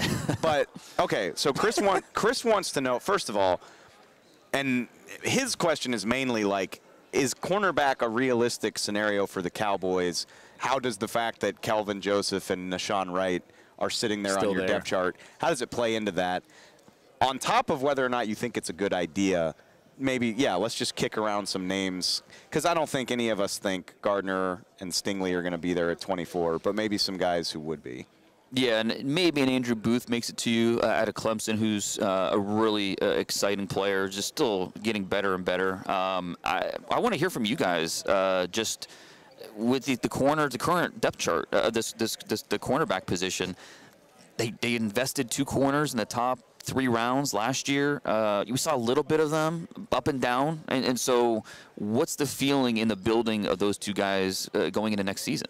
But, okay, so Chris wants to know, first of all, and his question is mainly like, is cornerback a realistic scenario for the Cowboys? How does the fact that Kelvin Joseph and Nashawn Wright are sitting there on your depth chart, how does it play into that? On top of whether or not you think it's a good idea, maybe, yeah, let's just kick around some names. Because I don't think any of us think Gardner and Stingley are going to be there at 24, but maybe some guys who would be. Yeah, and maybe an Andrew Booth makes it to you out of Clemson, who's a really exciting player, just still getting better and better. I want to hear from you guys, just with the current depth chart, the cornerback position. They invested 2 corners in the top 3 rounds last year. We saw a little bit of them up and down, and so what's the feeling in the building of those 2 guys going into next season?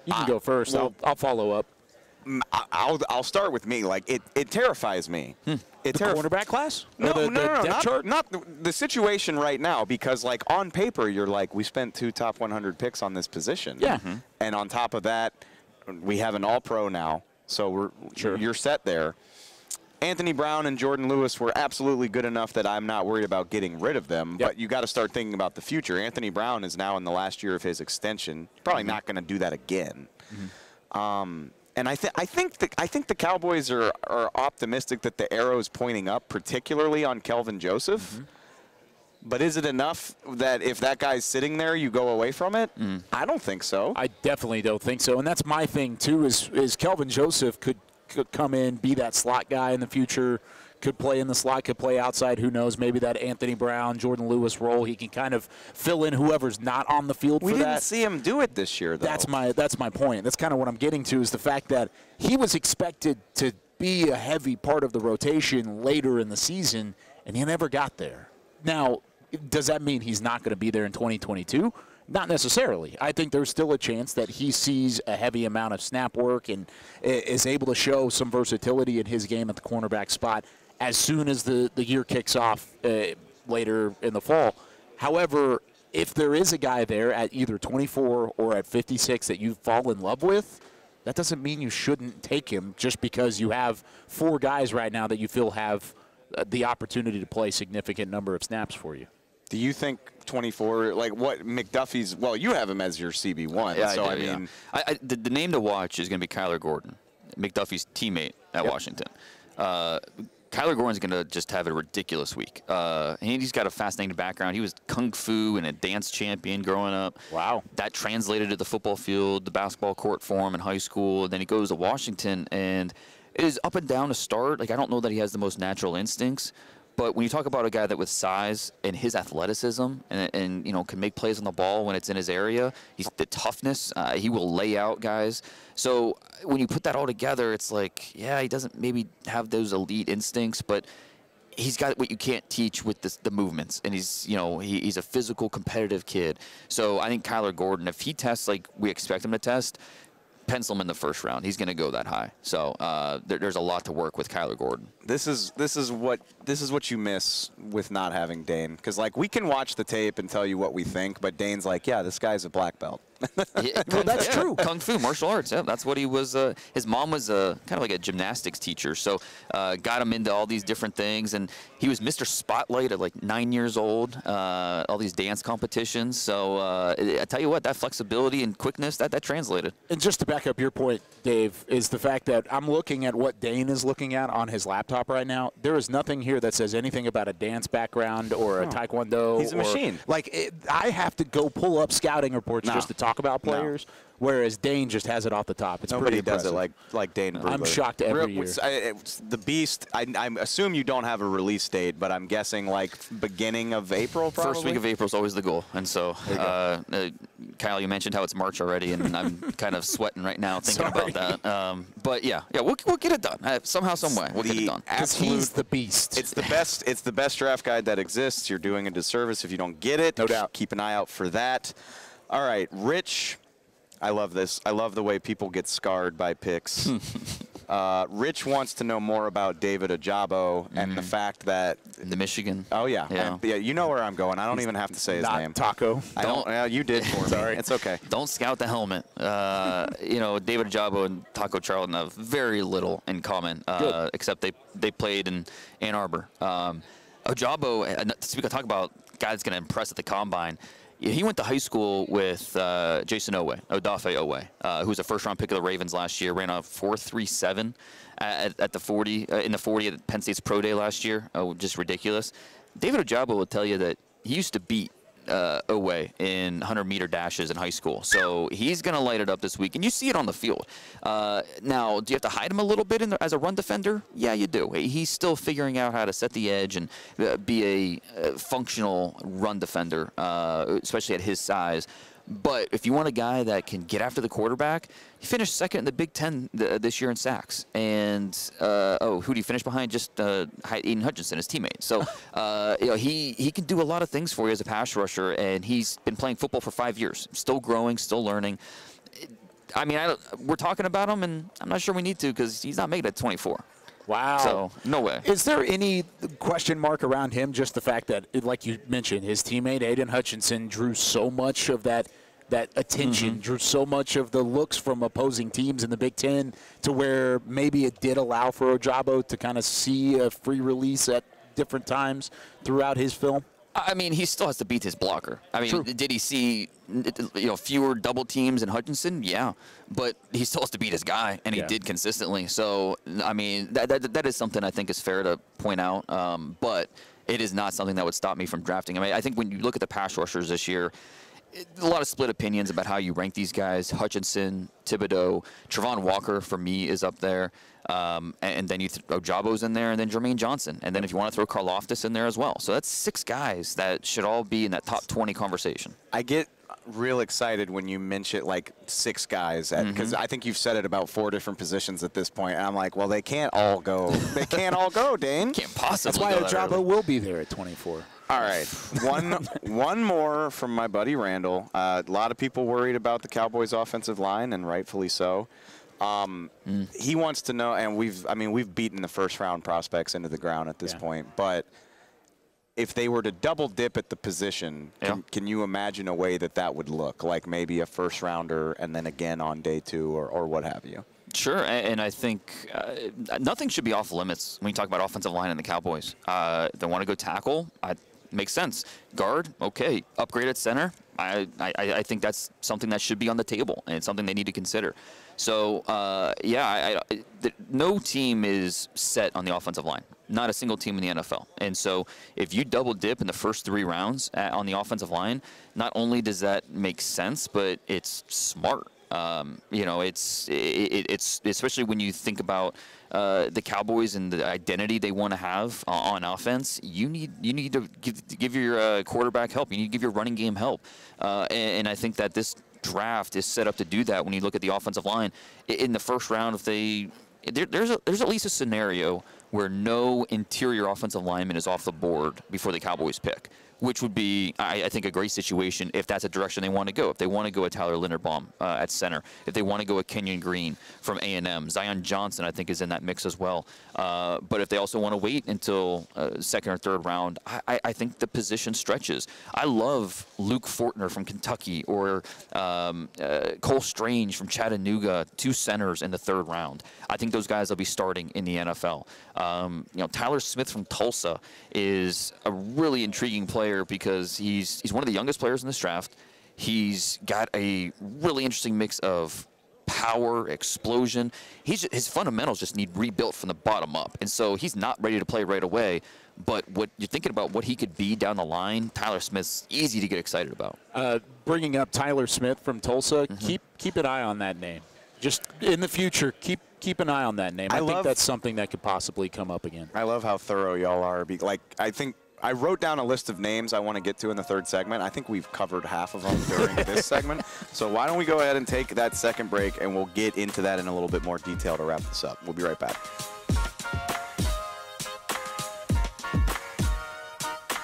You can go first. Well, I'll follow up. I'll start with me. Like it terrifies me. The cornerback class? No, depth chart? not the situation right now. Because like on paper, you're like, we spent 2 top 100 picks on this position. Yeah. And on top of that, we have an All-Pro now, so you're set there. Anthony Brown and Jordan Lewis were absolutely good enough that I'm not worried about getting rid of them. Yep. But you got to start thinking about the future. Anthony Brown is now in the last year of his extension. Probably not going to do that again. And I think the Cowboys are optimistic that the arrow is pointing up, particularly on Kelvin Joseph. But is it enough that if that guy's sitting there, you go away from it? I don't think so. I definitely don't think so. And that's my thing, too, is Kelvin Joseph could come in, be that slot guy in the future, could play in the slot, could play outside. Who knows? Maybe that Anthony Brown, Jordan Lewis role, he can kind of fill in whoever's not on the field for that. We didn't see him do it this year, though. That's my point. That's kind of what I'm getting to, is the fact that he was expected to be a heavy part of the rotation later in the season, and he never got there. Now, does that mean he's not going to be there in 2022? Not necessarily. I think there's still a chance that he sees a heavy amount of snap work and is able to show some versatility in his game at the cornerback spot as soon as the year kicks off later in the fall. However, if there is a guy there at either 24 or at 56 that you fall in love with, that doesn't mean you shouldn't take him just because you have 4 guys right now that you feel have the opportunity to play significant number of snaps for you. Do you think 24, like what McDuffie's, well, you have him as your CB1. Yeah, so I mean, the name to watch is going to be Kyler Gordon, McDuffie's teammate at Washington. Kyler Gordon's going to just have a ridiculous week. He's got a fascinating background. He was kung fu and a dance champion growing up. Wow. That translated to the football field, the basketball court for him in high school. And then he goes to Washington, and it is up and down to start. Like, I don't know that he has the most natural instincts. But when you talk about a guy that with size and his athleticism and you know, can make plays on the ball when it's in his area, he's the toughness, he will lay out guys. So when you put that all together, it's like, yeah, he doesn't maybe have those elite instincts, but he's got what you can't teach with the movements. And he's, you know, he's a physical, competitive kid. So I think Kyler Gordon, if he tests like we expect him to test, pencil him in the first round. He's going to go that high. So there's a lot to work with Kyler Gordon. This is what you miss with not having Dane, because like we can watch the tape and tell you what we think, but Dane's like, yeah, this guy's a black belt. Well, that's true. Kung Fu, martial arts. Yeah, that's what he was. His mom was kind of like a gymnastics teacher, so got him into all these different things. And he was Mr. Spotlight at like 9 years old. All these dance competitions. So I tell you what, that flexibility and quickness that translated. And just to back up your point, Dave, is the fact that I'm looking at what Dane is looking at on his laptop right now. There is nothing here that says anything about a dance background or a taekwondo. He's a machine. Like I have to go pull up scouting reports just to talk about players, whereas Dane just has it off the top. It's Nobody pretty does impressive. it like Dane Brugler. I'm shocked every year. The Beast, I assume you don't have a release date, but I'm guessing like beginning of April probably? First week of April is always the goal. And so, Kyle, you mentioned how it's March already, and I'm kind of sweating right now thinking about that. But, yeah, we'll get it done. Somehow, some way, we'll get it done. Because he's the beast. It's the best draft guide that exists. You're doing a disservice if you don't get it. No doubt. Keep an eye out for that. All right, Rich. I love this. I love the way people get scarred by picks. Rich wants to know more about David Ajabo and the fact that the Michigan. Oh yeah, you know where I'm going. I don't even have to say his name. Taco. I don't. You did for me. It's okay. Don't scout the helmet. You know, David Ajabo and Taco Charlton have very little in common, except they played in Ann Arbor. Ajabo, speaking of talk about guy that's going to impress at the combine. He went to high school with Jason Odafe Owe, who was a first-round pick of the Ravens last year, ran a 4.37 at the 40 in the 40 at Penn State's Pro Day last year. Oh, just ridiculous. David Ajabo will tell you that he used to beat Owe in 100-meter dashes in high school. So he's going to light it up this week, and you see it on the field. Now, do you have to hide him a little bit as a run defender? Yeah, you do. He's still figuring out how to set the edge and be a functional run defender, especially at his size. But if you want a guy that can get after the quarterback, he finished second in the Big Ten this year in sacks. And, who did he finish behind? Just Aiden Hutchinson, his teammate. So, you know, he can do a lot of things for you as a pass rusher, and he's been playing football for 5 years. Still growing, still learning. I mean, we're talking about him, and I'm not sure we need to because he's not made it at 24. Wow. So, no way. Is there any question mark around him, just the fact that, like you mentioned, his teammate Aiden Hutchinson drew so much of that attention, drew so much of the looks from opposing teams in the Big Ten to where maybe it did allow for Ajabo to kind of see a free release at different times throughout his film? I mean, he still has to beat his blocker. I mean, did he see fewer double teams in Hutchinson? Yeah, but he still has to beat his guy, and he did consistently. So, I mean, that is something I think is fair to point out, but it is not something that would stop me from drafting. I mean, I think when you look at the pass rushers this year, a lot of split opinions about how you rank these guys. Hutchinson, Thibodeau, Trevon Walker for me is up there. And then you throw Jabo's in there, and then Jermaine Johnson. And then if you want to throw Karlaftis in there as well. So that's 6 guys that should all be in that top 20 conversation. I get real excited when you mention like 6 guys because I think you've said it about 4 different positions at this point. And I'm like, well, they can't all go. They can't all go, Dane. Can't possibly. That's why Ajabo will be there at 24. All right, one more from my buddy Randall. A lot of people worried about the Cowboys' offensive line, and rightfully so. He wants to know, and we've beaten the first-round prospects into the ground at this point, but if they were to double dip at the position, can you imagine a way that would look? Like maybe a first-rounder and then again on day 2 or what have you? Sure, and I think nothing should be off limits when you talk about offensive line in the Cowboys. They want to go tackle, makes sense. Guard, okay. Upgrade at center, I think that's something that should be on the table, and it's something they need to consider. So, no team is set on the offensive line. Not a single team in the NFL. And so if you double dip in the first 3 rounds on the offensive line, not only does that make sense, but it's smart. It's especially when you think about the Cowboys and the identity they want to have on offense. You need to give your quarterback help. You need to give your running game help. And I think that this draft is set up to do that. When you look at the offensive line in the first round, there's at least a scenario where no interior offensive lineman is off the board before the Cowboys pick, which would be, I think, a great situation if that's a direction they want to go. If they want to go a Tyler Linderbaum at center, if they want to go a Kenyon Green from A&M, Zion Johnson, I think, is in that mix as well. But if they also want to wait until second or third round, I think the position stretches. I love Luke Fortner from Kentucky or Cole Strange from Chattanooga, 2 centers in the 3rd round. I think those guys will be starting in the NFL. Tyler Smith from Tulsa is a really intriguing player because he's one of the youngest players in this draft. He's got a really interesting mix of power, explosion. His fundamentals just need rebuilt from the bottom up, and so he's not ready to play right away. But what you're thinking about what he could be down the line, Tyler Smith's easy to get excited about. Bringing up Tyler Smith from Tulsa, keep an eye on that name. Just in the future, keep an eye on that name. I think that's something that could possibly come up again. I love how thorough y'all are. I think I wrote down a list of names I want to get to in the 3rd segment. I think we've covered half of them during this segment. So why don't we go ahead and take that second break, and we'll get into that in a little bit more detail to wrap this up. We'll be right back.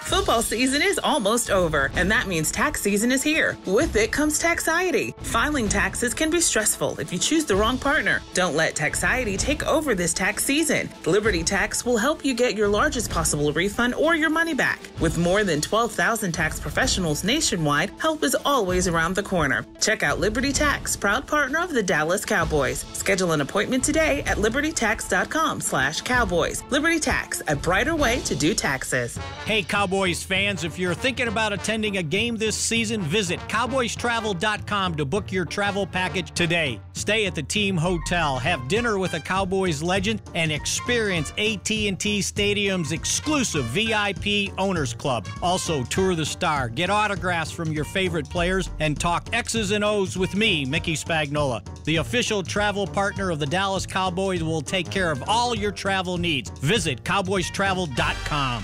Football season is almost over, and that means tax season is here. With it comes taxiety. Filing taxes can be stressful if you choose the wrong partner. Don't let taxiety take over this tax season. Liberty Tax will help you get your largest possible refund or your money back. With more than 12,000 tax professionals nationwide, help is always around the corner. Check out Liberty Tax, proud partner of the Dallas Cowboys. Schedule an appointment today at libertytax.com/Cowboys. Liberty Tax, a brighter way to do taxes. Hey, Cowboys fans, if you're thinking about attending a game this season, visit cowboystravel.com to book your travel package today. Stay at the team hotel, have dinner with a Cowboys legend, and experience AT&T Stadium's exclusive VIP Owners Club. Also, tour the Star, get autographs from your favorite players, and talk X's and O's with me, Mickey Spagnola. The official travel partner of the Dallas Cowboys will take care of all your travel needs. Visit cowboystravel.com.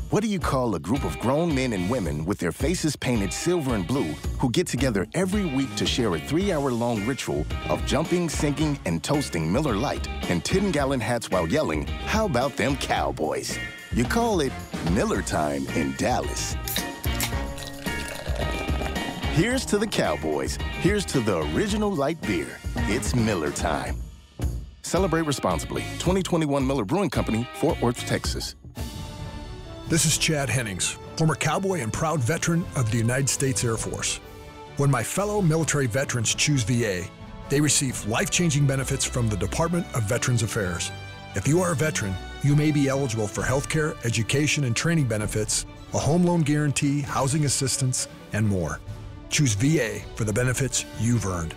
What do you call a group of grown men and women with their faces painted silver and blue who get together every week to share a 3-hour-long ritual of jumping, sinking, and toasting Miller Lite in 10-gallon hats while yelling, "How about them Cowboys?" You call it Miller Time in Dallas. Here's to the Cowboys. Here's to the original light beer. It's Miller Time. Celebrate responsibly. 2021 Miller Brewing Company, Fort Worth, Texas. This is Chad Hennings, former cowboy and proud veteran of the United States Air Force. When my fellow military veterans choose VA, they receive life-changing benefits from the Department of Veterans Affairs. If you are a veteran, you may be eligible for healthcare, education, and training benefits, a home loan guarantee, housing assistance, and more. Choose VA for the benefits you've earned.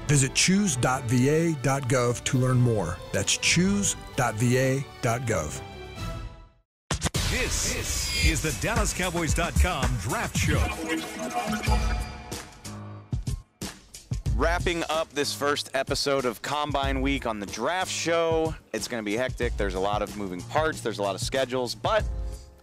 Visit choose.va.gov to learn more. That's choose.va.gov. This is the DallasCowboys.com Draft Show. Wrapping up this first episode of Combine Week on the Draft Show. It's going to be hectic. There's a lot of moving parts. There's a lot of schedules. But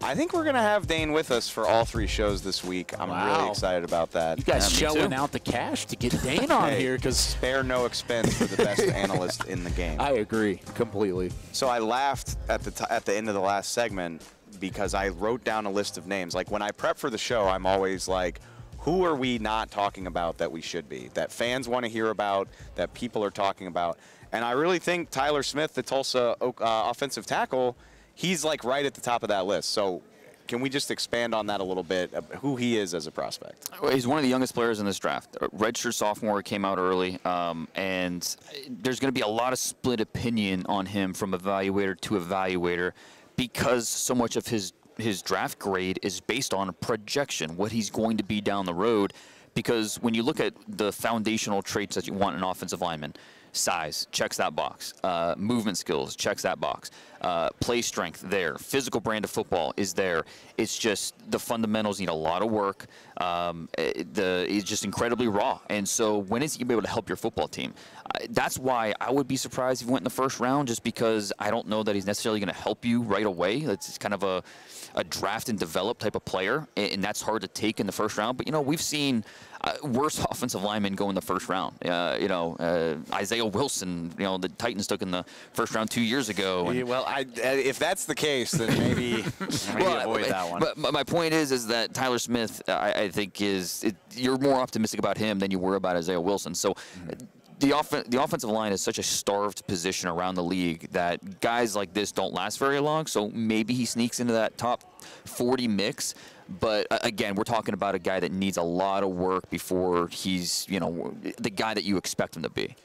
I think we're going to have Dane with us for all 3 shows this week. I'm really excited about that. You guys shelling out the cash to get Dane on here. Because spare no expense for the best analyst in the game. I agree completely. So I laughed at the end of the last segment because I wrote down a list of names. Like when I prep for the show, I'm always like, who are we not talking about that we should be, that fans want to hear about, that people are talking about? And I really think Tyler Smith, the Tulsa offensive tackle, he's like right at the top of that list. So can we just expand on that a little bit, who he is as a prospect? Well, he's one of the youngest players in this draft. Redshirt sophomore, came out early, and there's going to be a lot of split opinion on him from evaluator to evaluator because so much of his draft grade is based on projection, what he's going to be down the road. Because when you look at the foundational traits that you want in an offensive lineman, size, checks that box. Movement skills, checks that box. Play strength, there. Physical brand of football is there. It's just the fundamentals need a lot of work. It's just incredibly raw. And so when is he going to be able to help your football team? That's why I would be surprised if he went in the first round, just because I don't know that he's necessarily going to help you right away. It's kind of a draft and develop type of player, and that's hard to take in the first round. But, we've seen worse offensive linemen go in the first round. Isaiah Wilson, the Titans took in the first round 2 years ago. Yeah, well, if that's the case, then maybe avoid that one. But my point is that Tyler Smith, I think, you're more optimistic about him than you were about Isaiah Wilson. So the offensive line is such a starved position around the league that guys like this don't last very long. So maybe he sneaks into that top 40 mix. But again, we're talking about a guy that needs a lot of work before he's, the guy that you expect him to be.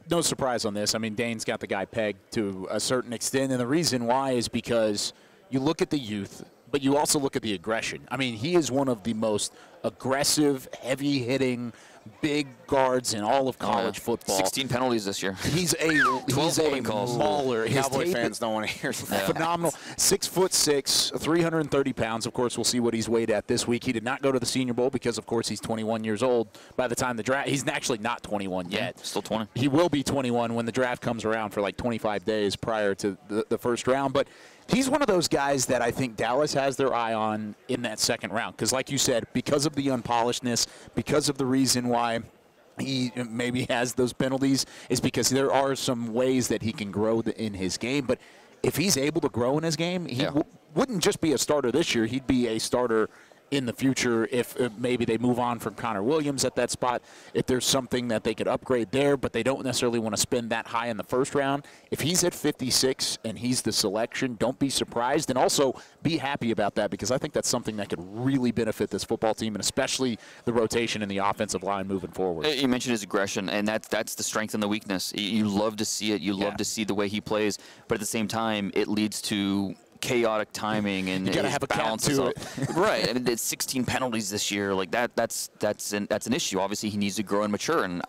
No surprise on this. I mean, Dane's got the guy pegged to a certain extent, and the reason why is because you look at the youth, but you also look at the aggression. I mean, he is one of the most aggressive, heavy-hitting, big guards in all of college football. 16 penalties this year. He's a mauler. Cowboy fans don't want to hear that. Phenomenal. 6'6", 330 pounds. Of course, we'll see what he's weighed at this week. He did not go to the Senior Bowl because, of course, he's 21 years old by the time the draft. He's actually not 21 yet. Still 20. He will be 21 when the draft comes around for like 25 days prior to the first round. But he's one of those guys that I think Dallas has their eye on in that second round. Because like you said, because of the unpolishedness, because of the reason why he maybe has those penalties, is because there are some ways that he can grow in his game. But if he's able to grow in his game, he wouldn't just be a starter this year. He'd be a starter in the future if maybe they move on from Connor Williams at that spot, if there's something that they could upgrade there, but they don't necessarily want to spend that high in the first round. If he's at 56 and he's the selection, don't be surprised, and also be happy about that, because I think that's something that could really benefit this football team, and especially the rotation in the offensive line moving forward. You mentioned his aggression, and that's the strength and the weakness. You love to see it. You love to see the way he plays, but at the same time, it leads to chaotic timing and you gotta have a balance to it. Right. I mean, it's 16 penalties this year. Like that's an issue. Obviously, he needs to grow and mature. And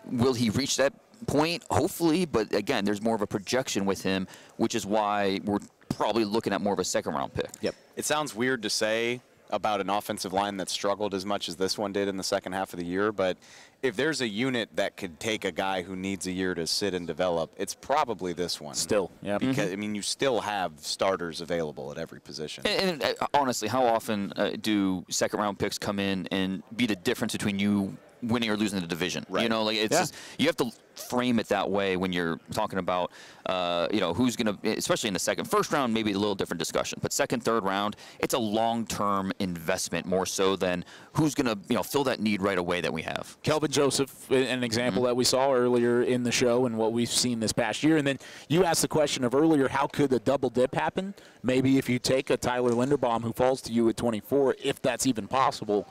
will he reach that point? Hopefully, but again, there's more of a projection with him, which is why we're probably looking at more of a second-round pick. Yep. It sounds weird to say about an offensive line that struggled as much as this one did in the second half of the year, but if there's a unit that could take a guy who needs a year to sit and develop, it's probably this one. Still, yeah. Because, I mean, you still have starters available at every position. And honestly, how often do second-round picks come in and be the difference between you winning or losing the division? Right. It's just, you have to frame it that way when you're talking about, who's going to, especially in the first round, maybe a little different discussion, but second, third round, it's a long-term investment more so than who's going to, fill that need right away that we have. Kelvin Joseph, an example that we saw earlier in the show and what we've seen this past year. And then you asked the question of earlier, how could the double dip happen? Maybe if you take a Tyler Linderbaum who falls to you at 24, if that's even possible,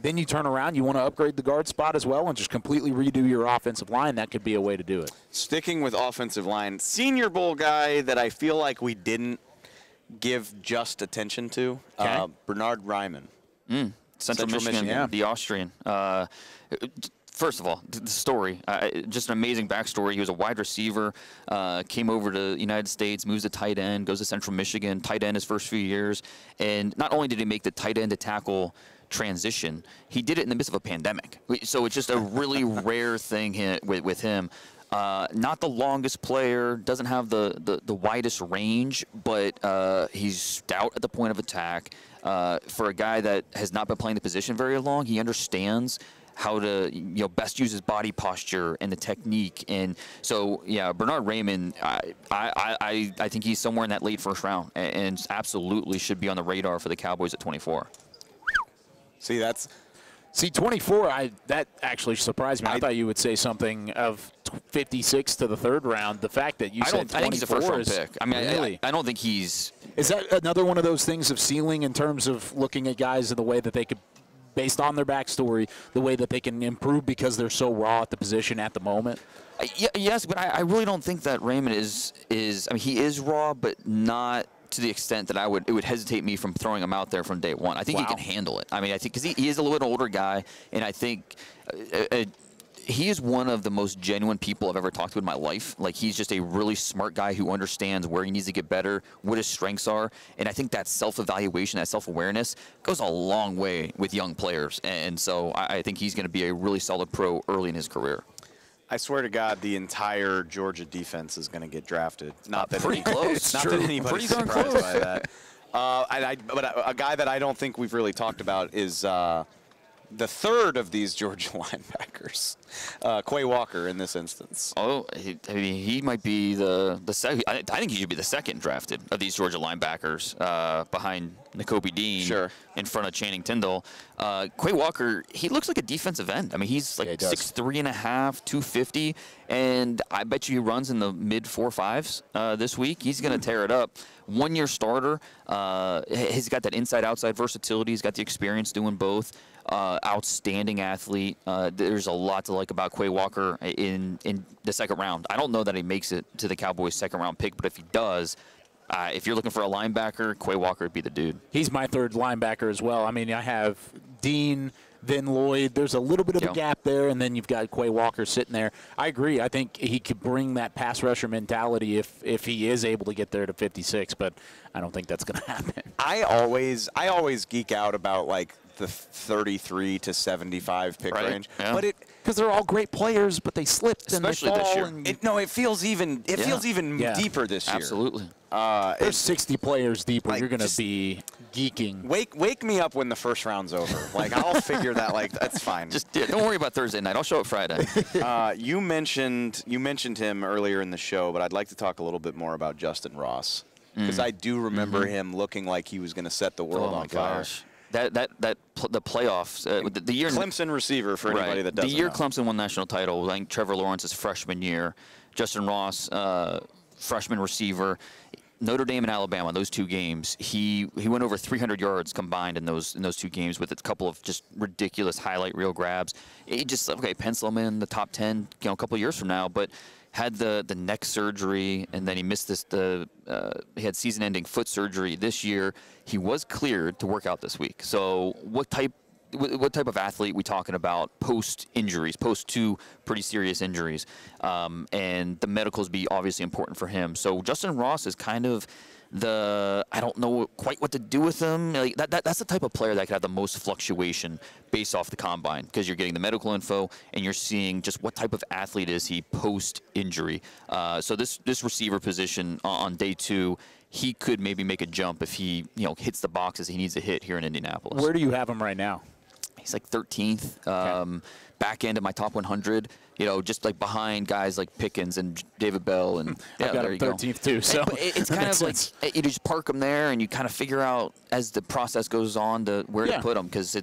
then you turn around, you want to upgrade the guard spot as well and just completely redo your offensive line. That could be a way to do it. Sticking with offensive line, Senior Bowl guy that I feel like we didn't give just attention to, Bernard Ryman. Central Michigan, the Austrian. First of all, the story, just an amazing backstory. He was a wide receiver, came over to the United States, moves to tight end, goes to Central Michigan, tight end his first few years. And not only did he make the tight end to tackle transition, he did it in the midst of a pandemic. So it's just a really rare thing with him. Not the longest player, doesn't have the widest range, but he's stout at the point of attack. For a guy that has not been playing the position very long, he understands how to best use his body posture and the technique. And so, Bernard Raymond, I think he's somewhere in that late first round and absolutely should be on the radar for the Cowboys at 24. See, See, 24, that actually surprised me. I thought you would say something of 56 to the third round. The fact that you said 24 I think he's a first-round pick. I mean, really? I don't think he's – Is that another one of those things of ceiling in terms of looking at guys in the way that they could, based on their backstory, the way that they can improve because they're so raw at the position at the moment? Yes, but I really don't think that Raymond is – I mean, he is raw, but not – to the extent that it would hesitate me from throwing him out there from day one. I think he can handle it. I mean, I think because he is a little bit older guy, and I think he is one of the most genuine people I've ever talked to in my life. Like, he's just a really smart guy who understands where he needs to get better, what his strengths are, and I think that self-evaluation, that self-awareness goes a long way with young players, and so I think he's going to be a really solid pro early in his career. I swear to God, the entire Georgia defense is going to get true. Not that anybody's surprised by that. But a guy that I don't think we've really talked about is the third of these Georgia linebackers, Kwai Walker in this instance. Oh, he might be the second. I think he should be the second drafted of these Georgia linebackers behind Nakobe Dean, in front of Channing Tindall. Kwai Walker, he looks like a defensive end. I mean, he's like 6'3.5", 250, and I bet you he runs in the mid 4.5s this week. He's going to tear it up. One-year starter. He's got that inside-outside versatility. He's got the experience doing both. Outstanding athlete. There's a lot to like about Kwai Walker in the second round. I don't know that he makes it to the Cowboys' second-round pick, but if he does, if you're looking for a linebacker, Kwai Walker would be the dude. He's my third linebacker as well. I mean, I have Dean, then Lloyd. There's a little bit of a gap there, and then you've got Kwai Walker sitting there. I agree. I think he could bring that pass rusher mentality if he is able to get there to 56, but I don't think that's going to happen. I always geek out about, like, the 33 to 75 pick range, but because they're all great players, but they slipped, especially and they fall this year. It feels even deeper this year. Absolutely. There's 60 players deeper. Like, you're going to be geeking. Wake me up when the first round's over. Like, I'll figure that. Like, that's fine. Don't worry about Thursday night. I'll show up Friday. You mentioned him earlier in the show, but I'd like to talk a little bit more about Justin Ross, because I do remember him looking like he was going to set the world on fire. Gosh. The playoffs, the year Clemson receiver for anybody that doesn't know. The year know. Clemson won national title, I think Trevor Lawrence's freshman year, Justin Ross, freshman receiver. Notre Dame and Alabama, those two games, he went over 300 yards combined in those two games with a couple of just ridiculous highlight reel grabs. He just pencil him in the top 10, a couple of years from now, but had the neck surgery, and then he missed he had season-ending foot surgery this year. He was cleared to work out this week. So what type of athlete are we talking about post-injuries, post two pretty serious injuries? And the medicals be obviously important for him. So Justin Ross is kind of I don't know quite what to do with him. Like that's the type of player that could have the most fluctuation based off the combine, because you're getting the medical info and you're seeing just what type of athlete is he post-injury. So this receiver position on day two, he could maybe make a jump if he hits the boxes he needs to hit here in Indianapolis. Where do you have him right now? He's like 13th, back end of my top 100. Just like behind guys like Pickens and David Bell, and I've got him 13th too. So it's kind of like you just park him there, and you kind of figure out as the process goes on where to put him, because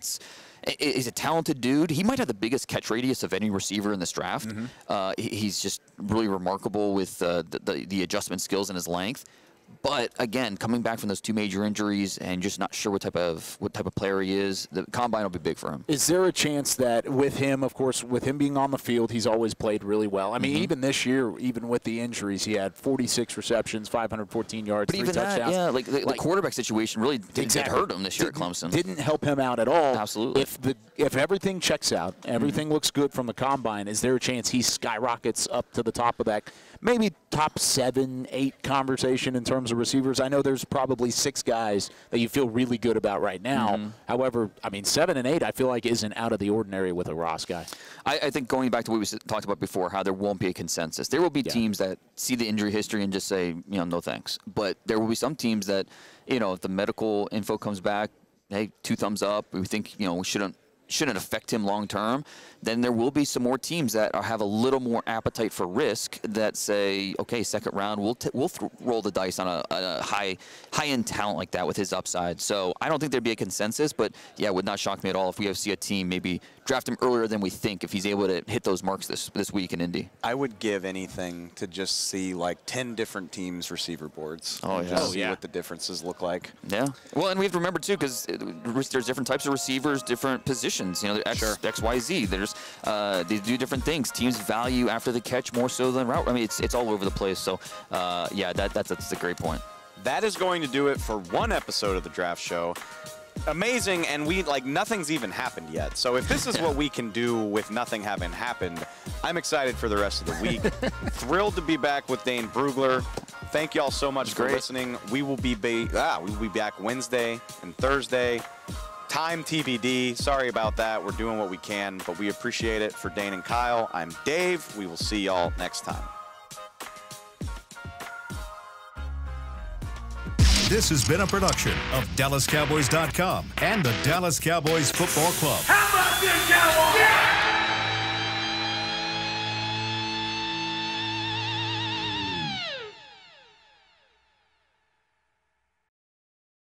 he's a talented dude. He might have the biggest catch radius of any receiver in this draft. He's just really remarkable with the adjustment skills and his length. But again, coming back from those two major injuries and just not sure what type of player he is, the combine will be big for him. Is there a chance that with him, of course, with him being on the field, he's always played really well? I mean, even this year, even with the injuries, he had 46 receptions, 514 yards, but 3 even touchdowns. The quarterback situation really did hurt him this year at Clemson. Didn't help him out at all. Absolutely. If everything checks out, everything looks good from the combine, is there a chance he skyrockets up to the top of that, maybe top 7, 8 conversation in terms of receivers? I know there's probably 6 guys that you feel really good about right now. However, I mean, 7 and 8 I feel like isn't out of the ordinary with a Ross guy. I think going back to what we talked about before, how there won't be a consensus. There will be teams that see the injury history and just say, no thanks. But there will be some teams that, if the medical info comes back, hey, 2 thumbs up. We think, we shouldn't shouldn't affect him long term, then there will be some more teams that have a little more appetite for risk that say, okay, second round, we'll roll the dice on a high-end talent like that with his upside. So I don't think there'd be a consensus, but yeah, it would not shock me at all if we see a team maybe draft him earlier than we think if he's able to hit those marks this week in Indy. I would give anything to just see like 10 different teams' receiver boards. Oh, yeah. Just see what the differences look like. Yeah. Well, and we have to remember, too, because there's different types of receivers, different positions. You know, X, Y, Z. There's they do different things. Teams value after the catch more so than route. I mean, it's all over the place. So, yeah, that's a great point. That is going to do it for one episode of the Draft Show. Amazing, and nothing's even happened yet. So if this is what we can do with nothing having happened, I'm excited for the rest of the week. Thrilled to be back with Dane Brugler. Thank y'all so much for listening. We will be back Wednesday and Thursday. Time TBD. Sorry about that. We're doing what we can, but we appreciate it. For Dane and Kyle, I'm Dave. We will see y'all next time. This has been a production of DallasCowboys.com and the Dallas Cowboys Football Club. How about this, Cowboys? Yeah!